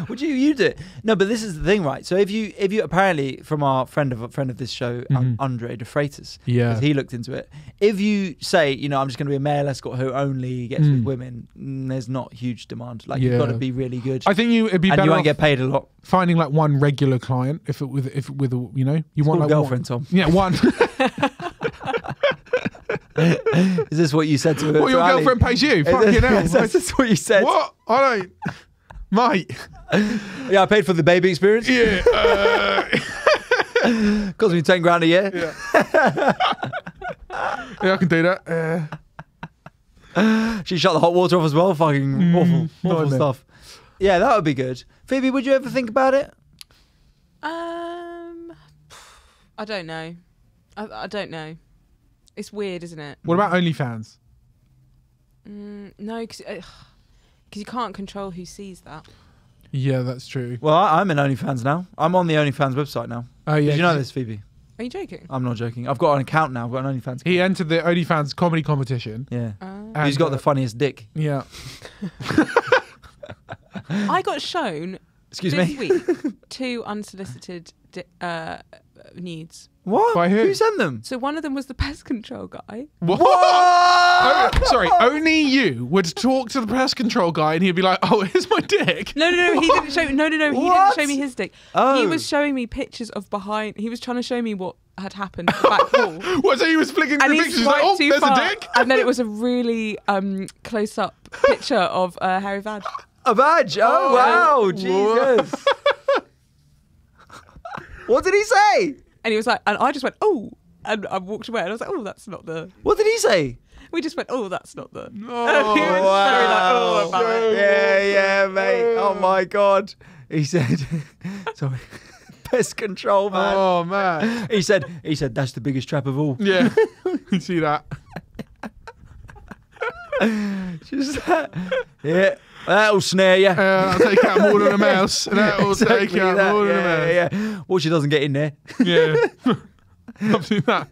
Would you do it? No, but this is the thing, right? So if you apparently from our friend of this show, Andre De Freitas, because he looked into it. If you say, I'm just going to be a male escort who only gets with women, there's not huge demand. Like you've got to be really good. I think it'd be better. And you won't get paid a lot. Finding like one regular client, if it with you want like girlfriend, one. Tom. Yeah, one. Is this what you said to her? What, your girlfriend pays you? Fucking hell. Is this what you said? What? I don't... Mate. Yeah, I paid for the baby experience. Yeah. Cost me 10 grand a year. Yeah. Yeah, I can do that. She shut the hot water off as well. Fucking awful stuff. Yeah, that would be good. Phoebe, would you ever think about it? I don't know. I don't know. It's weird, isn't it? What about OnlyFans? No, because you can't control who sees that. Yeah, that's true. Well, I'm in OnlyFans now. I'm on the OnlyFans website now. Oh yeah. Did you know this, Phoebe? Are you joking? I'm not joking. I've got an account now. I've got an OnlyFans account. He entered the OnlyFans comedy competition. Yeah. Who's got the funniest dick? Yeah. I got shown this week 2 unsolicited nudes. What? By who? Who sent them? So one of them was the pest control guy. What? Sorry, only you would talk to the pest control guy and he'd be like, "Oh, here's my dick." No, he didn't show me. No, he didn't show me his dick. Oh. He was showing me pictures of behind. He was trying to show me what had happened at the back wall. What? So he was flicking through pictures like, "Oh, there's a dick," and then it was a really close-up picture of hairy vag. A vag? Oh wow, Jesus! What did he say? And he was like, and I just went, "Oh." And I walked away and I was like, oh, that's not the... What did he say? We just went, oh, that's not the... Oh, He was very like, oh, about it. Yeah, mate. Oh my God. He said, sorry, pest control, man. Oh man. He said, that's the biggest trap of all. Yeah. You see that? Just yeah. That'll snare you. I'll take out more than a mouse. That'll take out more than a mouse. Yeah. Well, she doesn't get in there. Yeah. I've seen that.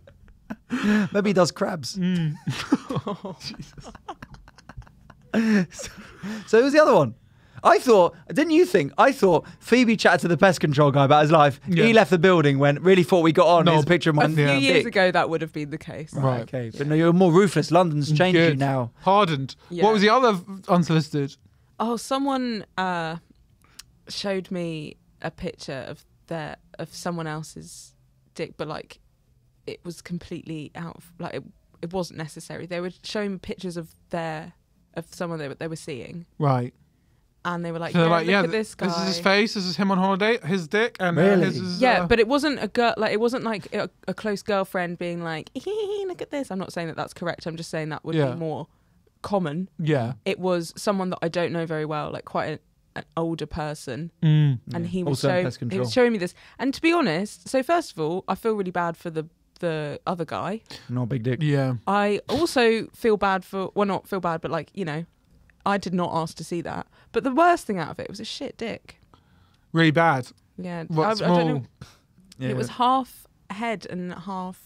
Maybe he does crabs. Oh, Jesus. So who's the other one? I thought Phoebe chatted to the pest control guy about his life. Yeah. He left the building, really thought we got on. No, Here's a picture of my A few Yeah. years dick. ago, that would have been the case. Right. Okay, but no, you're more ruthless. London's changed you Good. now. Hardened. Yeah. What was the other unsolicited? Oh, someone showed me a picture of someone else's dick, but like it was completely out of, like it wasn't necessary. They were showing pictures of someone they were seeing, Right. and they were like, So they're yeah, like, look yeah, at this guy. this is his face. This is him on holiday. His dick and Really? his is, Yeah, but it wasn't a girl. Like it wasn't like a close girlfriend being like, look at this. I'm not saying that that's correct. I'm just saying that would Yeah. be more common. yeah. It was someone that I don't know very well, like quite an older person. Mm. And he was, Also in pest control. showing me this. And to be honest, so first of all, I feel really bad for the other guy. Not a big dick. Yeah. I also feel bad for, well, not feel bad, but like, you know, I did not ask to see that. But the worst thing out of it was a shit dick. Really bad. Yeah. What, I small? don't know. Yeah. It was half head and half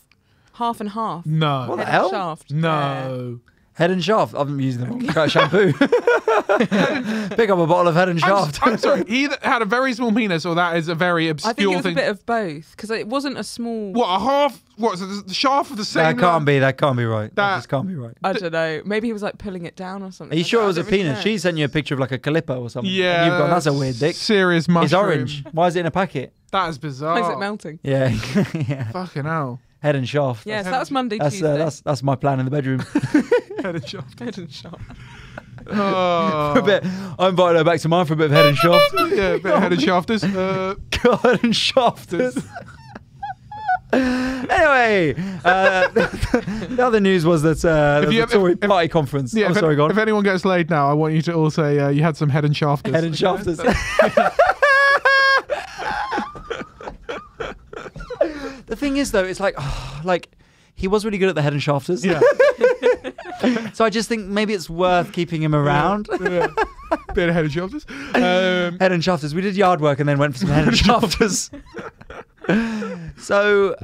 and half. No. What the Head hell? and shaft. No. Head and shaft. I've been using them on shampoo. Pick up a bottle of Head and Shaft. I'm sorry. He had a very small penis, or that is a very I obscure think it was thing. a bit of both because it wasn't a small. What, a half? What, so the shaft of the same? That can't be right. That That- just can't be right. I don't know. Maybe he was like pulling it down or something. Are you sure it was I a don't really penis? know. She sent you a picture of like a calippo or something. Yeah. And you've gone, that's a weird dick. Serious mushroom. It's orange. Why is it in a packet? That is bizarre. Why is it melting? Yeah. Yeah. Fucking hell. Head and shaft. Yes, that was Monday, That's, Tuesday. that's my plan in the bedroom. Head and shaft. Head and shaft. Oh. a bit. I invited her back to mine for a bit of Head and Shaft. Yeah, a bit of head and shafters. Head and Shafters. Anyway, the other news was that there was you a have- Tory if- party conference. Yeah, Oh, sorry, go on. if anyone gets laid now, I want you to all say you had some head and shafters. Head and Shafters. The thing is, though, it's like he was really good at the Head and Shafters. Yeah. So I just think maybe it's worth keeping him around. Yeah. Bit of head and shoulders. Head and Shafters. We did yard work and then went for some Head and Shafters. So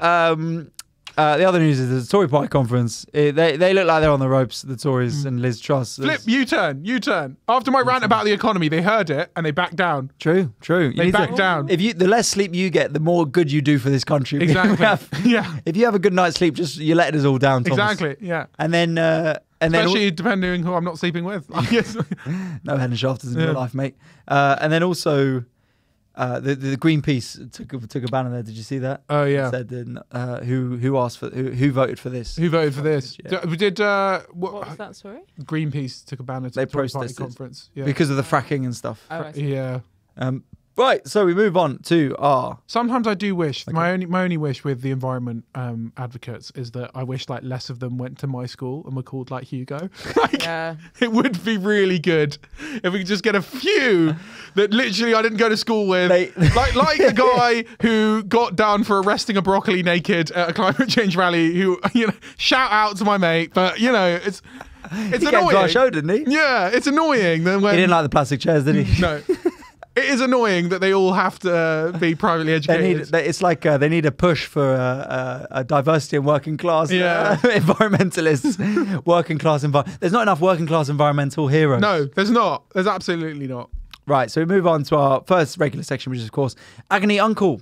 the other news is the Tory party conference. They look like they're on the ropes, the Tories and Liz Truss. Flip, U-turn. After my rant about the economy, they heard it and they backed down. True. You They need to- backed down. The less sleep you get, the more good you do for this country. Exactly. Yeah. If you have a good night's sleep, just you're letting us all down, Thomas. Exactly. Yeah. And then Especially depending who I'm not sleeping with. Yes. no Head and Shafters in Yeah. your life, mate. And then also the Greenpeace took a banner there. Did you see that? Oh yeah. It said who asked for who voted for this? Who voted for this? Yeah. We did. What was that? Sorry. Greenpeace took a banner to They the Tory party protested. conference. Yeah. Because of the fracking and stuff. Oh, I see. Yeah. Right, so we move on to our. Sometimes I do wish Okay. my only wish with the environment advocates is that I wish like less of them went to my school and were called like Hugo. Like, Yeah. it would be really good if we could just get a few that literally I didn't go to school with, like the guy who got done for arresting a broccoli naked at a climate change rally. Who shout out to my mate, but it's He annoying. came to our show, didn't he? Yeah, it's annoying. Then when He didn't like the plastic chairs, did he? no. It is annoying that they all have to be privately educated. It's like they need a push for a diversity in working class environmentalists. Working class There's not enough working class environmental heroes. No, there's not. There's absolutely not. Right, so we move on to our first regular section, which is, of course, Agony Uncle.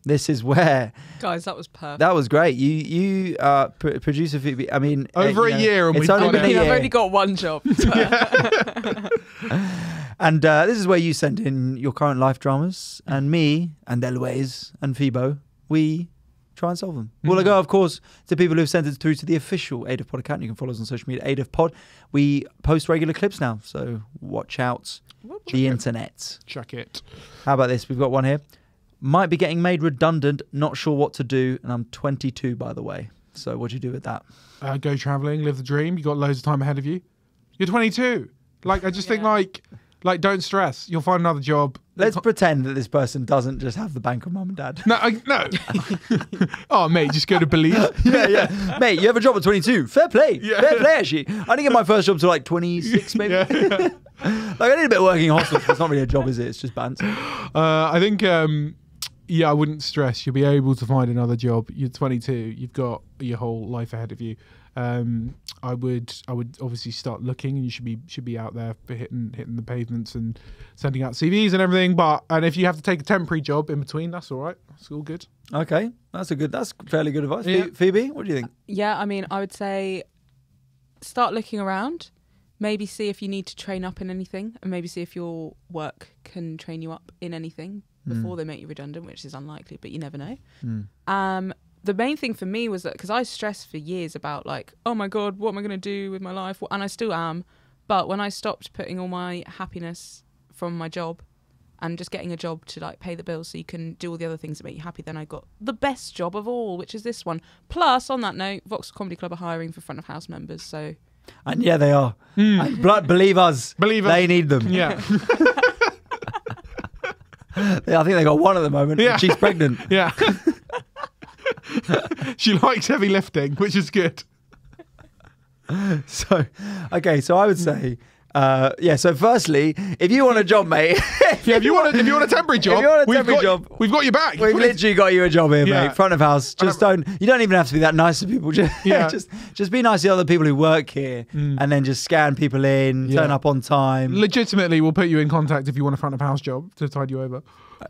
This is where... Guys, that was perfect. That was great. You producer Phoebe, I mean... Over a year and it's we've only got been it. a year. I've only got one job. And this is where you send in your current life dramas, and me, and Eloise, and Phoebo, we try and solve them. Well, I go, of course, to people who've sent it through to the official Aid of Pod account. You can follow us on social media, Aid of Pod. We post regular clips now, so watch out the internet. Check it. How about this? We've got one here. Might be getting made redundant. Not sure what to do. And I'm 22, by the way. So what do you do with that? Go traveling, live the dream. You got loads of time ahead of you. You're 22. Like, I just think like don't stress. You'll find another job. Let's pretend that this person doesn't just have the bank of mum and dad. No. Oh, mate, just go to Believe. Yeah. Mate, you have a job at 22. Fair play. Yeah. Fair play, actually. I didn't get my first job till like 26, maybe. Yeah. Like, I did a bit of working in hospitals, but it's not really a job, is it? It's just bands. I think, I wouldn't stress. You'll be able to find another job. You're 22. You've got your whole life ahead of you. I would obviously start looking, and you should be out there for hitting the pavements and sending out CVs and everything. And if you have to take a temporary job in between, that's all right. That's all good. Okay, that's fairly good advice. Yeah. Phoebe, what do you think? Yeah, I mean, I would say start looking around. Maybe see if you need to train up in anything, and maybe see if your work can train you up in anything before they make you redundant, which is unlikely, but you never know. The main thing for me was that, because I stressed for years about like, oh my God, what am I going to do with my life? And I still am. But when I stopped putting all my happiness from my job and just getting a job to like pay the bills so you can do all the other things that make you happy, then I got the best job of all, which is this one. Plus, on that note, Vauxhall Comedy Club are hiring for front of house members. So, and yeah, they are. And believe us. They need them. Yeah. I think they got one at the moment. Yeah. She's pregnant. Yeah. She likes heavy lifting, which is good. So I would say, so firstly, if you want a job, mate. If you want a temporary job, we've got your back. We've literally got you a job here, Yeah. mate. Front of house. You don't even have to be that nice to people. Just be nice to other people who work here, and then just scan people in, turn up on time. Legitimately, we'll put you in contact if you want a front of house job to tide you over.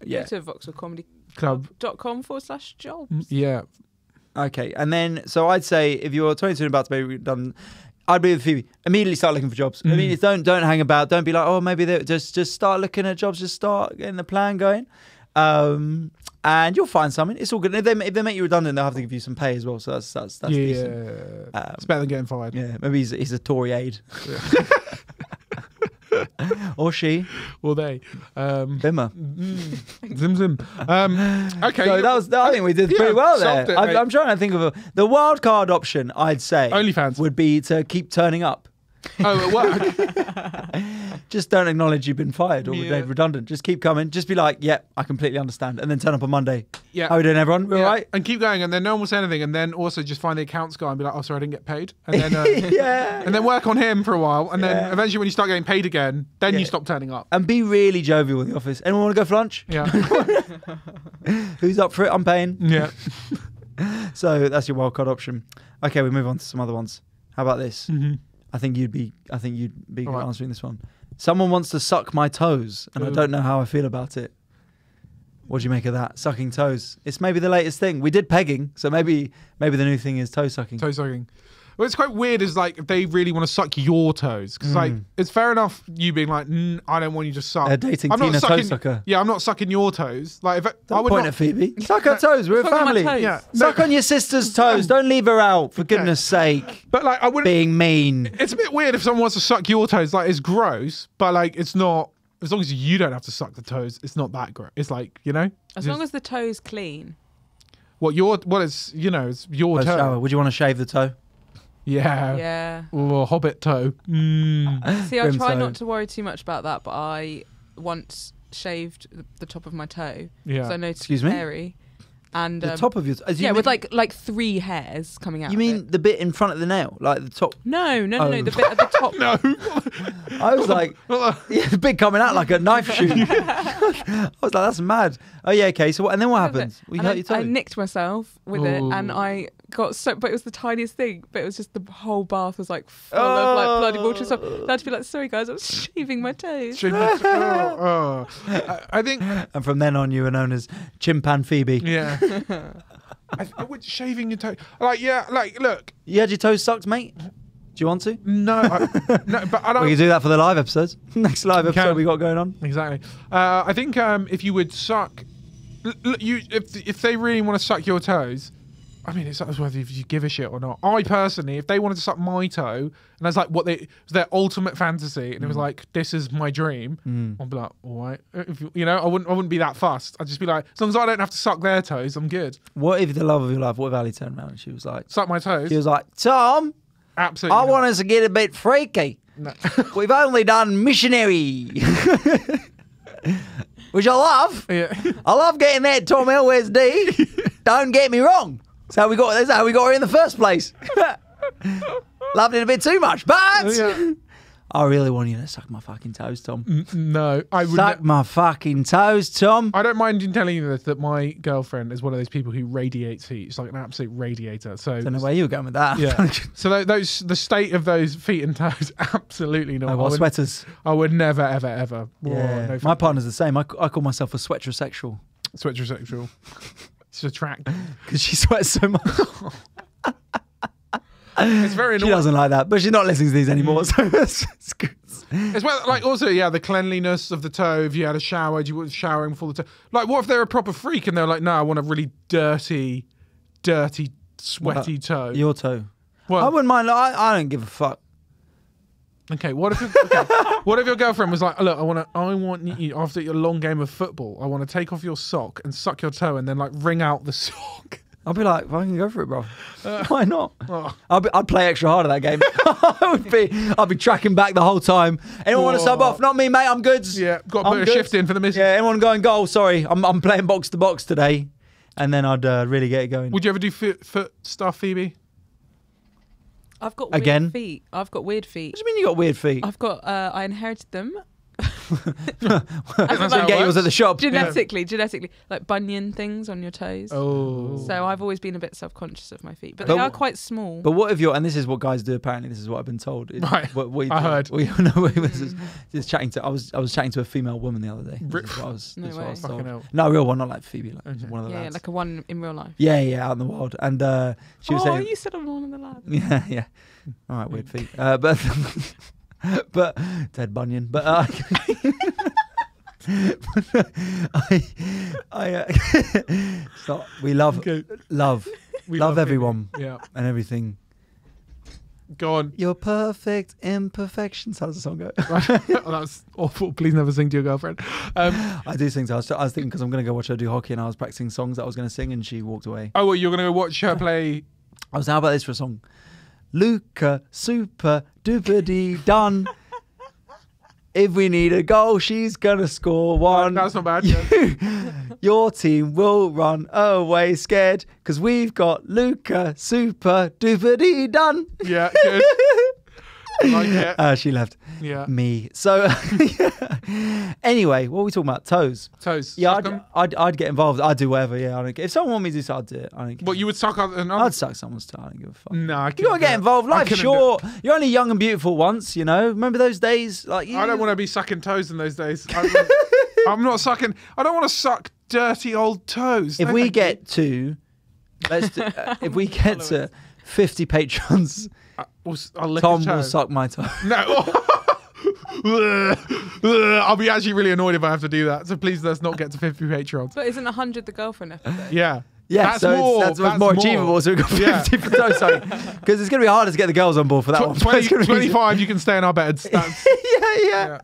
go to vauxhallcomedyclub.com/jobs. Yeah. Okay, and then so I'd say if you're 22 and about to be redundant, I'd be with Phoebe. Immediately start looking for jobs. I mean, don't hang about. Don't be like, oh, maybe just start looking at jobs. Just start getting the plan going, and you'll find something. It's all good. And if they make you redundant, they'll have to give you some pay as well. So that's decent. It's better than getting fired. Yeah, maybe he's a Tory aide. Or she. Or they. Bimmer. Zim zim. Okay. So I think we did pretty well there. It, I'm trying to think of the wild card option, I'd say. OnlyFans. Would be to keep turning up. Oh, at work. Just don't acknowledge you've been fired or made redundant. Just keep coming. Just be like, yeah, I completely understand. And then turn up on Monday. Yeah. How are we doing, everyone? We're all right? And keep going. And then no one will say anything. And then also just find the accounts guy and be like, oh, sorry, I didn't get paid. And then, and then work on him for a while. And then eventually when you start getting paid again, then you stop turning up. And be really jovial in the office. Anyone want to go for lunch? Yeah. Who's up for it? I'm paying. Yeah. So that's your wildcard option. Okay, we move on to some other ones. How about this? Mm-hmm. I think you'd be good right. answering this one. Someone wants to suck my toes, and I don't know how I feel about it. What do you make of that? Sucking toes. It's maybe the latest thing. We did pegging, so maybe the new thing is toe sucking. Toe sucking. Well, it's quite weird is like if they really want to suck your toes. Because like it's fair enough you being like, I don't want you to suck. They're dating Tina toe sucker. Yeah, I'm not sucking your toes. Like I would point not at Phoebe. Suck her toes. We're a family. Yeah. Suck on your sister's toes. Don't leave her out, for goodness sake. But like I wouldn't being mean. It's a bit weird if someone wants to suck your toes. Like it's gross, but like it's not. As long as you don't have to suck the toes, it's not that gross. It's like as long as the toe's clean. It's your toe. Shower. Would you want to shave the toe? Yeah. Yeah. Or hobbit toe. See, I try not to worry too much about that, but I once shaved the top of my toe. Yeah. So I noticed it's hairy. And the top of your with like 3 hairs coming out. You mean the bit in front of the nail, like the top? No, the bit at the top. No. I was like, the bit coming out like a knife shoot. I was like, that's mad. Oh yeah, okay. So and then what happens? We hurt your toe. I nicked myself with it, and I got but it was the tiniest thing. But it was just the whole bath was like full of like bloody water. So I had to be like, sorry guys, I was shaving my toes. I think. And from then on, you were known as Chimpan Phoebe. Yeah. I would shaving your toe. Look. You had your toes sucked, mate? Do you want to? No, but I don't. We can do that for the live episodes. Next live episode we got going on. Exactly. I think if you would suck, if they really want to suck your toes, I mean, it's whether you give a shit or not. I personally, if they wanted to suck my toe, and that's like what it was their ultimate fantasy, and it was like, this is my dream, I'd be like, all right. If, I wouldn't be that fussed. I'd just be like, as long as I don't have to suck their toes, I'm good. What if the love of your life, what if Ali turned around and she was like, suck my toes? She was like, Tom, absolutely. I want us to get a bit freaky. No. We've only done missionary. Which I love. Yeah. I love getting that Tom LSD. Don't get me wrong. That's how we got her in the first place. Loved it a bit too much, but Yeah. I really want you to suck my fucking toes, Tom. No, I would Suck my fucking toes, Tom. I don't mind you telling you this, that my girlfriend is one of those people who radiates heat. She's like an absolute radiator. So I don't know where you were going with that. Yeah. So the state of those feet and toes, absolutely not. Sweaters. I would never, ever, ever. Yeah. No, my partner's the same. I call myself a sweaterosexual. Sweaterosexual. It's attractive. Because she sweats so much. It's very annoying. She doesn't like that, but she's not listening to these anymore, so it's good. It's like also, the cleanliness of the toe. If you had a shower, you were showering before the toe. Like, what if they're a proper freak and they're like, no, I want a really dirty, sweaty toe. Your toe. Well, I wouldn't mind. I don't give a fuck. Okay, what if your girlfriend was like, look, I want you after your long game of football, I want to take off your sock and suck your toe and then like wring out the sock. I'll be like, I can go for it, bro. Why not? Oh. I'd play extra hard at that game. I'd be tracking back the whole time. Anyone want to sub off? Not me, mate. I'm good. Yeah, got to put a shift in for the missus. Yeah, anyone going goal? Sorry, I'm playing box to box today, and then I'd really get it going. Would you ever do foot stuff, Phoebe? I've got weird feet. I've got weird feet. What do you mean you got weird feet? I've got. I inherited them. That's how it Get yours works. at the shop. Genetically, like bunion things on your toes. Oh. So I've always been a bit self-conscious of my feet, but they are quite small. But what if and this is what guys do apparently, this is what I've been told. Right. I heard. Just chatting to, I was chatting to a female woman the other day. This is what I was, No this is what I was way. told. No, a real one, not like Phoebe, like one of the Yeah, lads. like a one in real life. Yeah, out in the wild. And she was saying, you said I'm one of the lads. yeah. All right, weird feet. But Ted Bunyan. But so we love everyone. Yeah. And everything. Go on. Your perfect imperfections. How does the song go? Oh, that's awful. Please never sing to your girlfriend. I do sing. So I was thinking because I'm going to go watch her do hockey, and I was practicing songs that I was going to sing, and she walked away. Oh, well, you're going to go watch her play. I was, how about this for a song? Luca, super duper dee done. If we need a goal, she's gonna score one. That's not bad. Yeah. Your team will run away scared because we've got Luca, super duper dee done. Yeah, good. Like it. She left. Yeah. Me. So anyway, what are we talking about? Toes. Toes. Yeah, I'd get involved. I'd do whatever. Yeah, I don't care. If someone wanted me to do so, I'd do it. I don't care. What, you would suck another? I'd suck someone's toe. I don't give a fuck. No, I You gotta get involved. Life's couldn't short. You're only young and beautiful once, you know. Remember those days? Like I don't want to be sucking toes in those days. I'm not sucking. I don't want to suck dirty old toes. If we get to, if we get to 50 patrons, I'll lick Tom his toe. will suck my toe. No. I'll be actually really annoyed if I have to do that. So please let's not get to 50 patrons. But isn't 100 the girlfriend episode? Yeah. Yeah, that's so more. that's more achievable. So we've got 50 for toes, sorry. Because it's going to be harder to get the girls on board for that one. 25, you can stay in our beds. That's, yeah.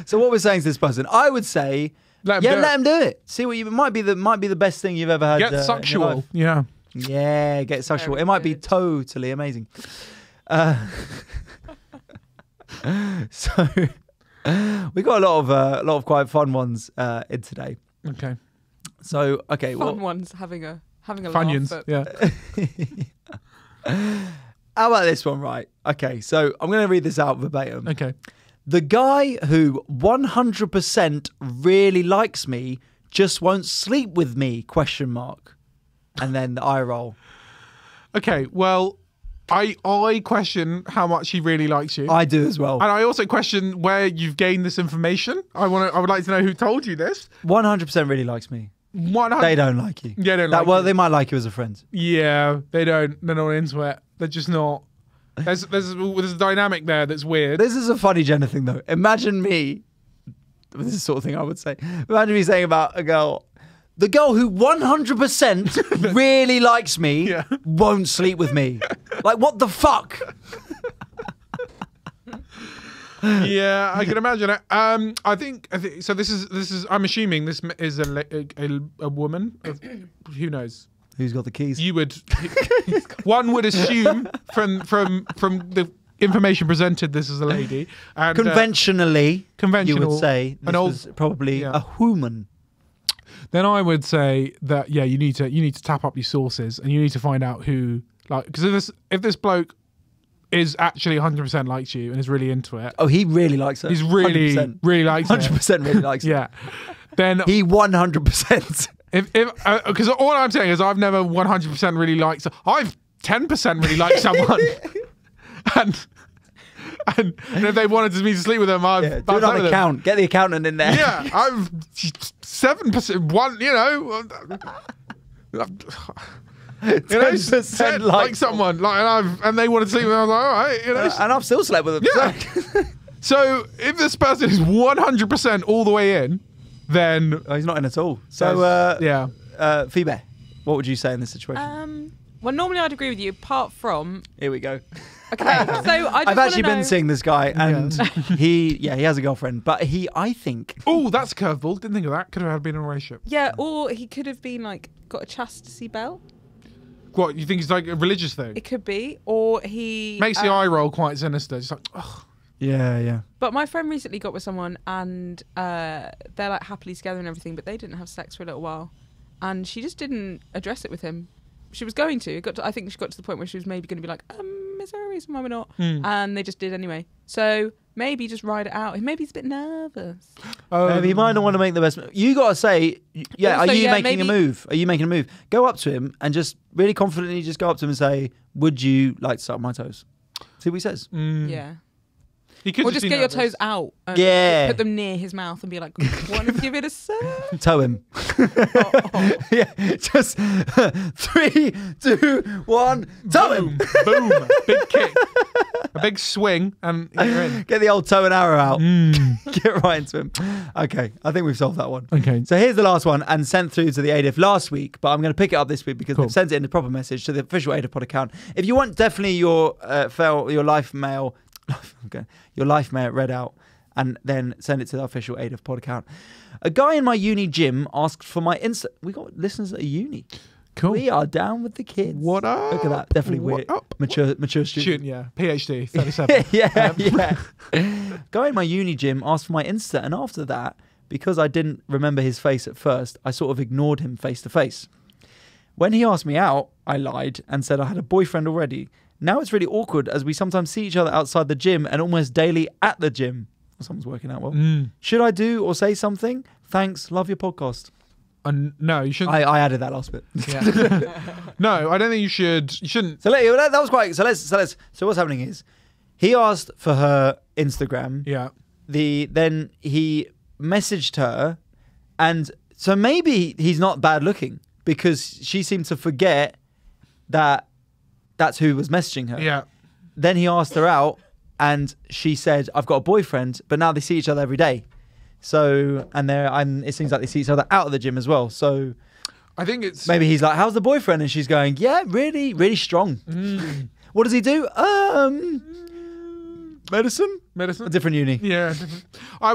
So what we're saying to this person, I would say, let him do it. See what might be the best thing you've ever had. Get sexual. Yeah. Yeah, get sexual. It might be totally amazing. So we got a lot of quite fun ones in today. Okay. So fun ones having a Funyuns, laugh. Yeah. How about this one, right? Okay, so I'm going to read this out verbatim. Okay. The guy who 100% really likes me just won't sleep with me, ? And then the eye roll. Okay, well, I question how much he really likes you. I do as well. And I also question where you've gained this information. I would like to know who told you this. 100% really likes me. 100. They don't like you. Yeah, they don't like well, you. they might like you as a friend. Yeah, they don't. They're not into it. They're just not. There's a dynamic there that's weird. This is a funny gender thing, though. Imagine me. This is the sort of thing I would say. Imagine me saying about a girl, the girl who 100% really likes me won't sleep with me. Like, what the fuck? Yeah, I can imagine it. I think so. This is. I'm assuming this is a woman. Who knows? Who's got the keys? You would. One would assume from the information presented, this is a lady. And, conventional, you would say an this was probably a woman. Then I would say that you need to tap up your sources and you need to find out who, like, because if this bloke is actually 100% likes you and is really into it. Oh, he really likes her. He's really 100%. Really likes it. 100% really likes it. Yeah. Then he 100%. If because all I'm saying is I've never 100% really liked. I've 10% really liked someone, and if they wanted me to sleep with them, I've do it on account. Get the accountant in there. Yeah, I've 7%. One, 10% like someone, like, and they wanted to sleep with them. I was like, all right, and I've still slept with them. Yeah. So if this person is 100% all the way in, then he's not in at all. So Phoebe, what would you say in this situation? Well, normally I'd agree with you, apart from. Here we go. Okay, so I've actually been seeing this guy, and he has a girlfriend, but I think. Oh, that's a curveball. Didn't think of that. Could have been in a relationship. Yeah, or he could have been like got a chastity belt. What, you think it's like a religious thing? It could be, or he makes the eye roll quite sinister. Just like, ugh. Yeah. But my friend recently got with someone, and they're like happily together and everything, but they didn't have sex for a little while, and she just didn't address it with him. She was going to. I think she got to the point where she was maybe going to be like, is there a reason why we're not? And they just did anyway. So maybe just ride it out. Maybe he's a bit nervous. Maybe he might not want to make the best. You got to say, are you making a move? Are you making a move? Go up to him and just really confidently just go up to him and say, would you like to suck my toes? See what he says. Yeah. Or just get your toes out and put them near his mouth and be like, want to give it a suck? Toe him. Yeah, just 3, 2, 1, toe him. Boom. Big kick. A big swing and you're in. Get the old toe and arrow out. Get right into him. Okay, I think we've solved that one. Okay. So here's the last one, and sent through to the ADIF last week, but I'm going to pick it up this week because they've sent it in the proper message to the official ADIF pod account. If you want definitely your life mail read out, and then send it to the official ADIF pod account. A guy in my uni gym asked for my Insta. We got listeners at a uni. Cool. We are down with the kids. What up? Look at that. Definitely weird. Mature student. Yeah. PhD, 37. Yeah. Guy in my uni gym asked for my Insta, and after that, because I didn't remember his face at first, I sort of ignored him face to face. When he asked me out, I lied and said I had a boyfriend already. Now it's really awkward as we sometimes see each other outside the gym and almost daily at the gym. Someone's working out well. Should I do or say something? Thanks. Love your podcast. No, you shouldn't. I added that last bit. Yeah. No, I don't think you should. You shouldn't. So that was quite. So what's happening is he asked for her Instagram. Yeah. Then he messaged her, and so maybe he's not bad looking because she seemed to forget that that's who was messaging her. Yeah. Then he asked her out, and she said, "I've got a boyfriend," but now they see each other every day. So, and it seems like they see each other out of the gym as well. So, I think it's maybe he's like, "How's the boyfriend?" And she's going, "Yeah, really, really strong." What does he do? Medicine. A different uni. Yeah. I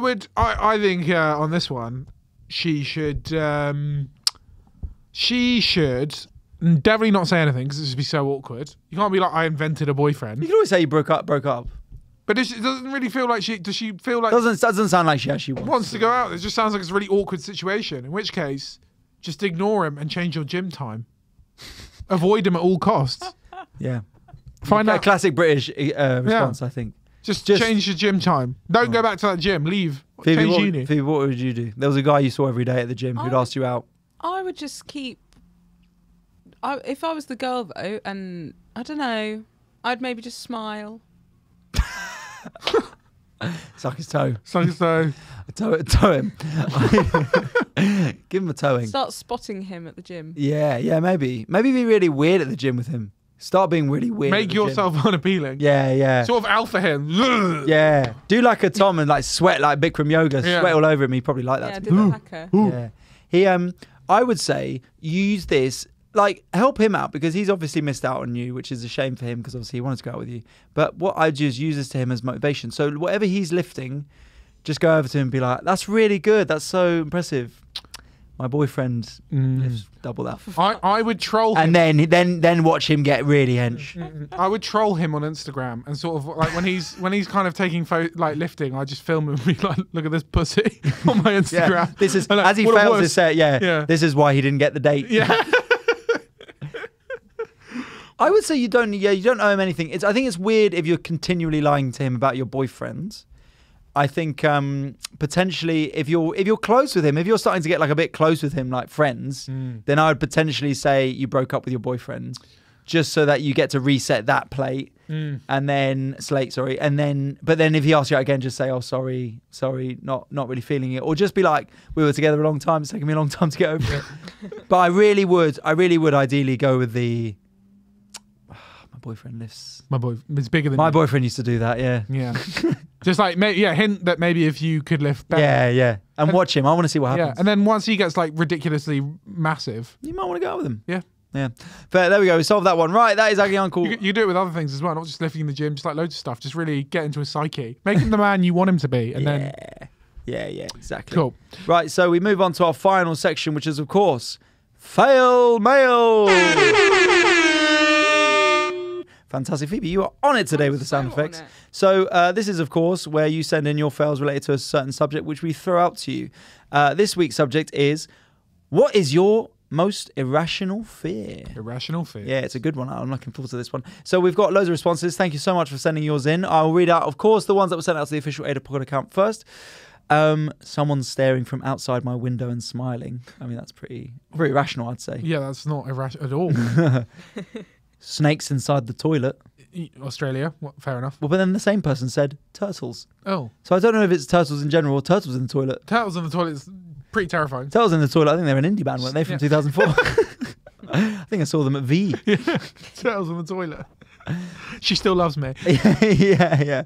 think on this one, she should definitely not say anything because it would be so awkward. You can't be like, I invented a boyfriend. You can always say you broke up. But it doesn't really feel like does she feel like... Doesn't sound like she actually wants to go out. It just sounds like it's a really awkward situation. In which case, just ignore him and change your gym time. Avoid him at all costs. Yeah. Find out. A classic British response, I think. Just change your gym time. Don't go back to that gym. Leave. Change uni. Phoebe, what would you do? There was a guy you saw every day at the gym who'd asked you out. I would just keep... if I was the girl, though, and I don't know, I'd maybe just smile. Suck his toe. Toe him. Give him a towing. Start spotting him at the gym. Yeah, maybe. Maybe be really weird at the gym with him. Start being really weird. Make yourself unappealing. Yeah. Sort of alpha him. Yeah. Do like a Tom and like sweat like Bikram yoga. Yeah. Sweat all over him. He probably like that. Yeah, do the hacker. Yeah. He I would say use this, like, help him out because he's obviously missed out on you, which is a shame for him because obviously he wanted to go out with you. But what I do is use this to him as motivation. So whatever he's lifting, just go over to him and be like, that's really good. That's so impressive. My boyfriend lifts double that. I would troll him. And then watch him get really hench. I would troll him on Instagram and sort of like when he's kind of taking lifting, I just film him and be like, look at this pussy on my Instagram. Yeah, this is like, as he fails his set. Yeah, this is why he didn't get the date. Yeah. I would say you don't owe him anything. I think it's weird if you're continually lying to him about your boyfriend. I think potentially if you're close with him, if you're starting to get like a bit close with him, like friends, then I would potentially say you broke up with your boyfriend, just so that you get to reset that plate and then slate. Sorry, and then but then if he asks you out again, just say, oh sorry, not really feeling it, or just be like, we were together a long time. It's taken me a long time to get over it. But I really would ideally go with the. My boyfriend lifts. It's bigger than my boyfriend used to do that. Yeah. Just like hint that maybe if you could lift better. Yeah, and watch him. I want to see what happens. Yeah, and then once he gets like ridiculously massive, you might want to go out with him. Yeah. But there we go. We solved that one. Right, that is Ugly Uncle. You do it with other things as well, not just lifting in the gym, just like loads of stuff. Just really get into his psyche, make him the man you want him to be, and then. Yeah, exactly. Cool. Right, so we move on to our final section, which is of course fail mail. Fantastic. Phoebe, you are on it today with the sound effects. So this is, of course, where you send in your fails related to a certain subject, which we throw out to you. This week's subject is, what is your most irrational fear? Irrational fear. Yeah, it's a good one. I'm looking forward to this one. So we've got loads of responses. Thank you so much for sending yours in. I'll read out, of course, the ones that were sent out to the official Ada Pod account first. Someone staring from outside my window and smiling. I mean, that's pretty rational, I'd say. Yeah, that's not irrational at all. Snakes inside the toilet. Australia, fair enough. Well, but then the same person said turtles. Oh. So I don't know if it's turtles in general or turtles in the toilet. Turtles in the toilet is pretty terrifying. Turtles in the toilet, I think they're an indie band, weren't they, from 2004? I think I saw them at V. Yeah. Turtles in the toilet. She still loves me. Yeah.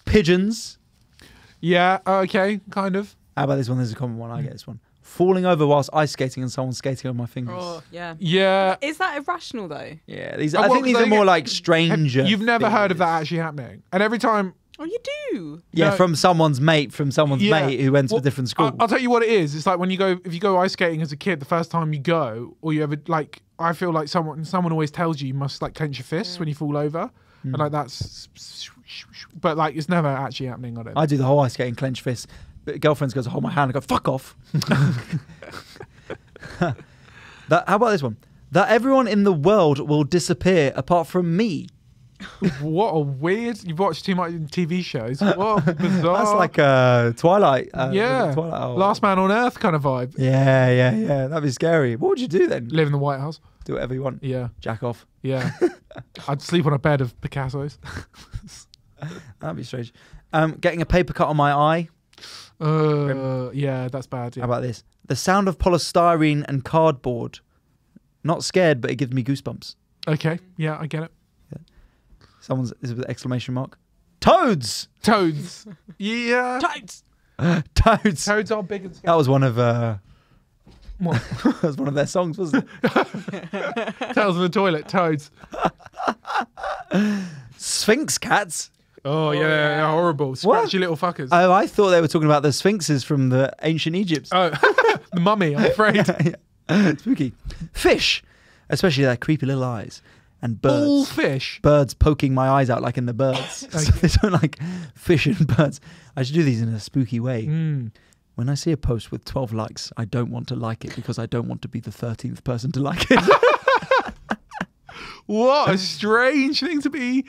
Pigeons. Yeah, okay, kind of. How about this one? There's a common one. I get this one. Falling over whilst ice skating and someone skating on my fingers. Oh, yeah. Yeah. Is that irrational, though? Yeah. I think these are more like stranger. You've never heard of that actually happening. And every time... Oh, you do? Yeah, from someone's mate who went to a different school. I'll tell you what it is. It's like when if you go ice skating as a kid, the first time you go, or you ever, like, I feel like someone always tells you must, like, clench your fists when you fall over. And, like, that's... But, like, it's never actually happening on it. I do the whole ice skating clench fist. But girlfriends goes to hold my hand and go, fuck off. How about this one? That everyone in the world will disappear apart from me. What a weird... You've watched too much TV shows. What bizarre. That's like Twilight. Yeah. Last Man on Earth kind of vibe. Yeah. That'd be scary. What would you do then? Live in the White House. Do whatever you want. Yeah. Jack off. Yeah. I'd sleep on a bed of Picasso's. That'd be strange. Getting a paper cut on my eye. Yeah, that's bad. Yeah. How about this? The sound of polystyrene and cardboard. Not scared, but it gives me goosebumps. Okay. Yeah, I get it. Someone's is with an exclamation mark. Toads. Yeah. Toads. Toads are big and scary. That was one of what? That was one of their songs, wasn't it? Tales in the toilet. Toads. Sphinx cats. Oh yeah, horrible. Scratchy little fuckers. Oh, I thought they were talking about the sphinxes from the ancient Egypt. Oh, the mummy, I'm afraid. Yeah. Spooky. Fish, especially their creepy little eyes. And birds. All fish? Birds poking my eyes out like in the birds. Okay. So they don't like fish and birds. I should do these in a spooky way. When I see a post with 12 likes, I don't want to like it because I don't want to be the 13th person to like it. What a strange thing to be.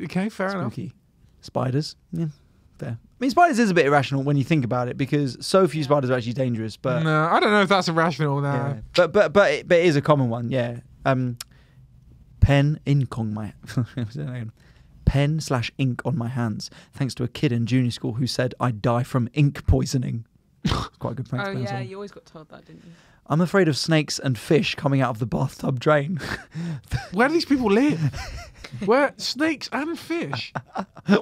Okay, fair enough. Spiders. Yeah, fair. I mean, spiders is a bit irrational when you think about it because so few spiders are actually dangerous. But no, I don't know if that's irrational now. Yeah. But it is a common one. Yeah. Pen/ink on my pen/ink on my hands. Thanks to a kid in junior school who said I'd die from ink poisoning. Quite a good prank. Oh yeah, you always got told that, didn't you? I'm afraid of snakes and fish coming out of the bathtub drain. Where do these people live? Where snakes and fish.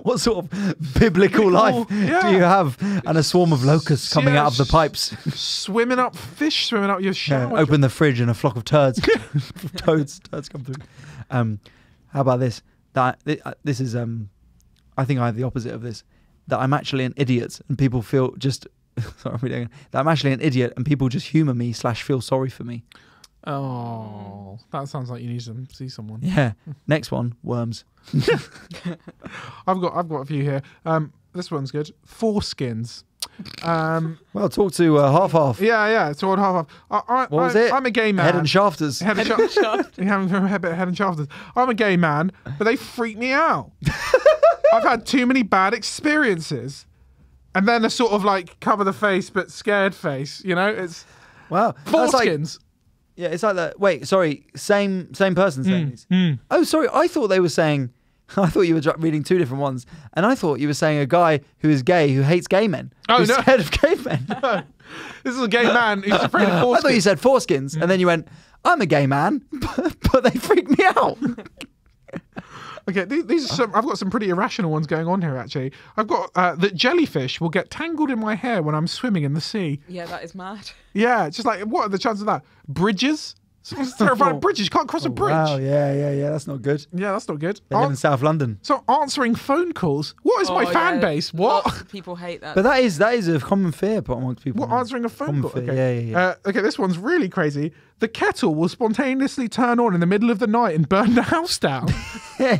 What sort of biblical life do you have? And a swarm of locusts coming out of the pipes. Swimming up your shower. Open the fridge and a flock of turds. Turds come through. How about this? This is I think I have the opposite of this. That I'm actually an idiot and people feel just that I'm actually an idiot and people just humour me / feel sorry for me. Oh, that sounds like you need to see someone. Yeah. Next one, worms. I've got a few here. This one's good. Foreskins. Well, talk to half. Yeah. It's all half. What was it? I'm a gay man. Head and shafters. Head and shafters. I'm a gay man, but they freak me out. I've had too many bad experiences, and then a sort of like cover the face but scared face. You know, it's wow. Foreskins. Yeah, it's like that. Wait, sorry, same person saying this. Oh, sorry, I thought they were saying. I thought you were reading two different ones, and I thought you were saying a guy who is gay who hates gay men. Who's scared of gay men. No. This is a gay man who's afraid of foreskins. I thought you said foreskins, and then you went, "I'm a gay man, but they freak me out." Okay, these are some. I've got some pretty irrational ones going on here. Actually, I've got that jellyfish will get tangled in my hair when I'm swimming in the sea. Yeah, that is mad. Yeah, just like what are the chances of that? Bridges. Someone's terrified of bridges. You can't cross a bridge. Wow, yeah. That's not good. Yeah, that's not good. They live in South London. So answering phone calls. What is my fan base? What? Lots of people hate that. But that is a common fear amongst people. What, answering a phone call? Fear. Okay. Yeah. Okay, this one's really crazy. The kettle will spontaneously turn on in the middle of the night and burn the house down. Yeah,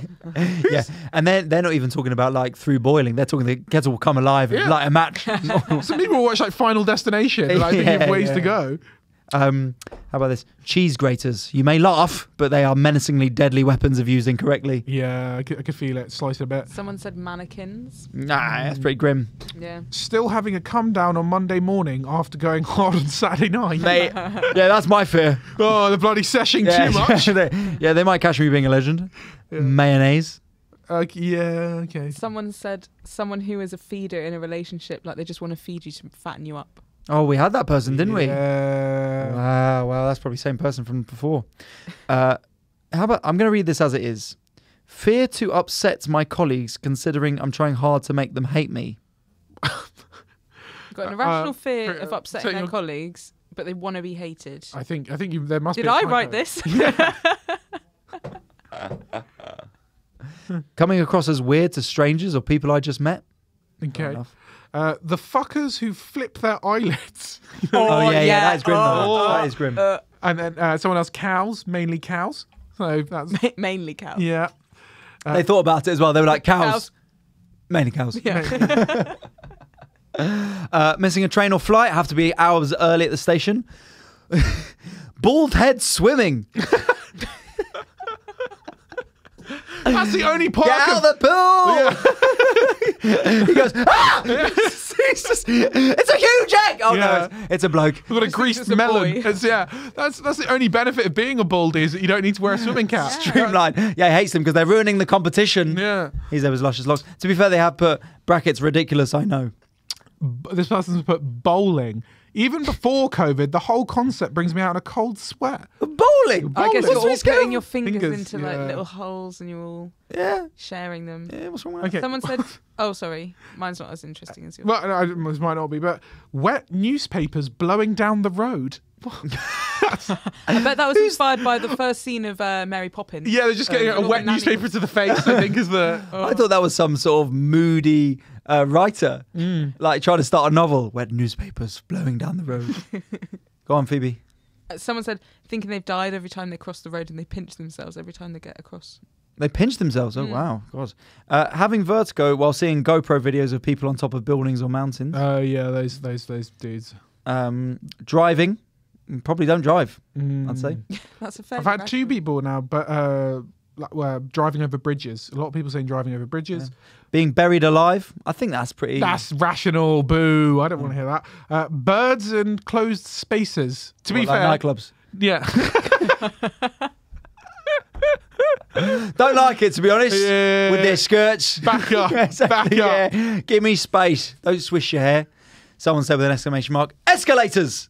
and they're not even talking about like through boiling. They're talking the kettle will come alive and light a match. Some people watch like Final Destination, like thinking of ways to go. How about this? Cheese graters. You may laugh, but they are menacingly deadly weapons if used incorrectly. Yeah, I could feel it. Slice it a bit. Someone said mannequins. Nah, that's pretty grim. Yeah. Still having a come down on Monday morning after going hard on Saturday night. Mate, yeah, that's my fear. Oh, the bloody seshing too much. They might catch me being a legend. Yeah. Mayonnaise. Okay. Someone said someone who is a feeder in a relationship, like they just want to feed you to fatten you up. Oh, we had that person, didn't we? Yeah. Wow, that's probably the same person from before. How about, I'm going to read this as it is. Fear to upset my colleagues considering I'm trying hard to make them hate me. You've got an irrational fear of upsetting their colleagues, but they want to be hated. I think there must be. Did I write this? Coming across as weird to strangers or people I just met. Okay. The fuckers who flip their eyelids. Yeah, that is grim. That is grim. And then someone else, cows, mainly cows. So that's mainly cows. Yeah. They thought about it as well. They were like, cows. Mainly cows. Yeah. Missing a train or flight, have to be hours early at the station. Bald head swimming. That's the only part. Get out of the pool! Yeah. He goes, ah! It's a huge egg! Oh no, it's a bloke. We've got a greased melon. That's the only benefit of being a baldy is that you don't need to wear a swimming cap. Streamline. Yeah, he hates them because they're ruining the competition. Yeah. He's there with his luscious locks. To be fair, they have put brackets ridiculous, I know. This person's put bowling. Even before COVID, the whole concept brings me out in a cold sweat. Bowling? I guess you're all putting your fingers Fingers, into like little holes and you're all sharing them. Yeah, what's wrong with that? Okay. Someone said, oh, sorry, mine's not as interesting as yours. Well, this might not be, but wet newspapers blowing down the road. I bet that was inspired by the first scene of Mary Poppins. Yeah, they're just getting a wet newspaper to the face, I think is the... I thought that was some sort of moody writer, like trying to start a novel. Wet newspapers blowing down the road. Go on, Phoebe. Someone said, thinking they've died every time they cross the road and they pinch themselves every time they get across. They pinch themselves. Oh, wow. God. Having vertigo while seeing GoPro videos of people on top of buildings or mountains. Oh, yeah, those dudes. Driving. Probably don't drive, I'd say. That's a fair. I've had two people now, but driving over bridges. A lot of people saying driving over bridges. Yeah. Being buried alive. I think that's pretty... That's rational. Boo. I don't want to hear that. Birds and closed spaces. To be fair... nightclubs. Yeah. Don't like it, to be honest. Yeah. With their skirts. Back up. Exactly, Back up. Yeah. Give me space. Don't swish your hair. Someone said with an exclamation mark. Escalators.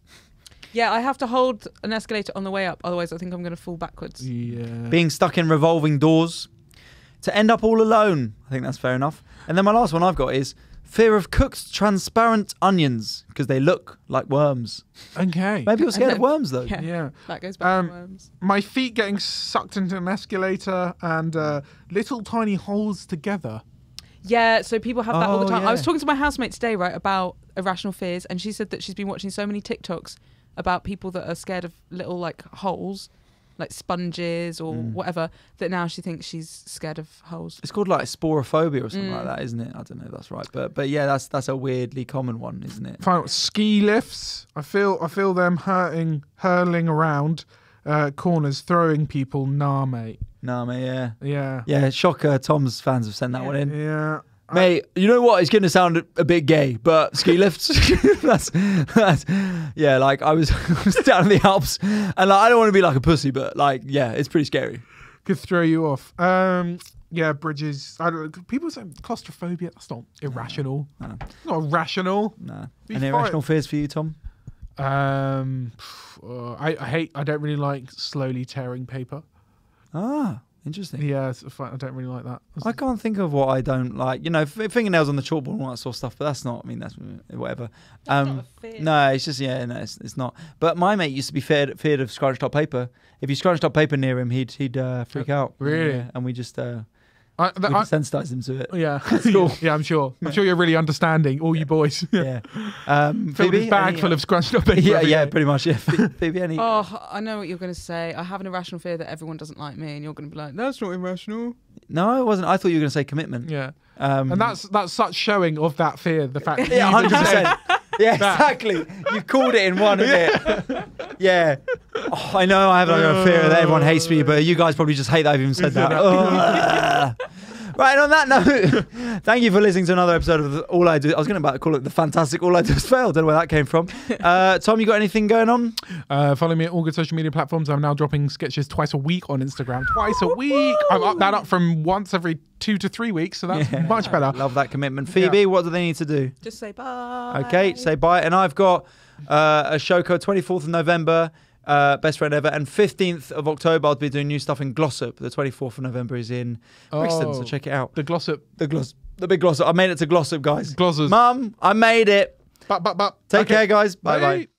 Yeah, I have to hold an escalator on the way up, otherwise I think I'm going to fall backwards. Yeah. Being stuck in revolving doors. To end up all alone. I think that's fair enough. And then my last one I've got is fear of cooked transparent onions because they look like worms. Okay. Maybe you're scared of worms though. Yeah. That goes back to worms. My feet getting sucked into an escalator and little tiny holes together. Yeah, so people have that all the time. yeah. I was talking to my housemate today, right, about irrational fears, and she said that she's been watching so many TikToks about people that are scared of little like holes, like sponges or whatever, that now she thinks she's scared of holes. It's called like sporophobia or something like that, isn't it? I don't know if that's right. But yeah, that's a weirdly common one, isn't it? Final ski lifts. I feel them hurling around corners, throwing people. Nah, mate. Nah, mate, yeah. Yeah. Yeah, shocker. Tom's fans have sent that one in. Yeah. Mate, you know what? It's going to sound a bit gay, but ski lifts, that's yeah, like I was down in the Alps and like, I don't want to be like a pussy, but like, yeah, it's pretty scary. Could throw you off. Yeah, bridges. People say claustrophobia. That's not irrational. No. It's not irrational. Nah. Any irrational fears for you, Tom? I don't really like slowly tearing paper. Ah, interesting. Yeah, I don't really like that. I can't think of what I don't like. You know, fingernails on the chalkboard and all that sort of stuff, but that's not, I mean, that's whatever. That's not a fear. No, it's just, yeah, no, it's not. But my mate used to be feared of scrunched up paper. If you scrunched up paper near him, he'd freak out. Really? Yeah, and we just... I desensitized him to it. Yeah, that's cool. Yeah, I'm sure. I'm sure you're really understanding, all you boys. Yeah. Filled Phoebe, his bag full of scrunched up paper. Yeah, pretty much. Yeah. Phoebe, any? Oh, I know what you're going to say. I have an irrational fear that everyone doesn't like me, and you're going to be like, "That's not irrational." No, it wasn't. I thought you were going to say commitment. Yeah. And that's such showing of that fear. The fact. That yeah, 100%. Yeah, exactly. You called it in one, isn't it? Yeah. Oh, I know I have a fear that everyone hates me, but you guys probably just hate that I've even said that. Right, and on that note, thank you for listening to another episode of All I Do. I was going to call it the fantastic All I Do Is Fail. Don't know where that came from. Tom, you got anything going on? Follow me at all good social media platforms. I'm now dropping sketches twice a week on Instagram. Twice a week. I've upped that up from once every 2 to 3 weeks, so that's much better. Love that commitment. Phoebe, what do they need to do? Just say bye. Okay, say bye. And I've got a show code 24th of November. Best friend ever, and 15th of October I'll be doing new stuff in Glossop. The 24th of November is in Brixton, so check it out. The Glossop, the big Glossop. I made it to Glossop, guys. Glossop. Mum, I made it. But. Take care, guys. Bye.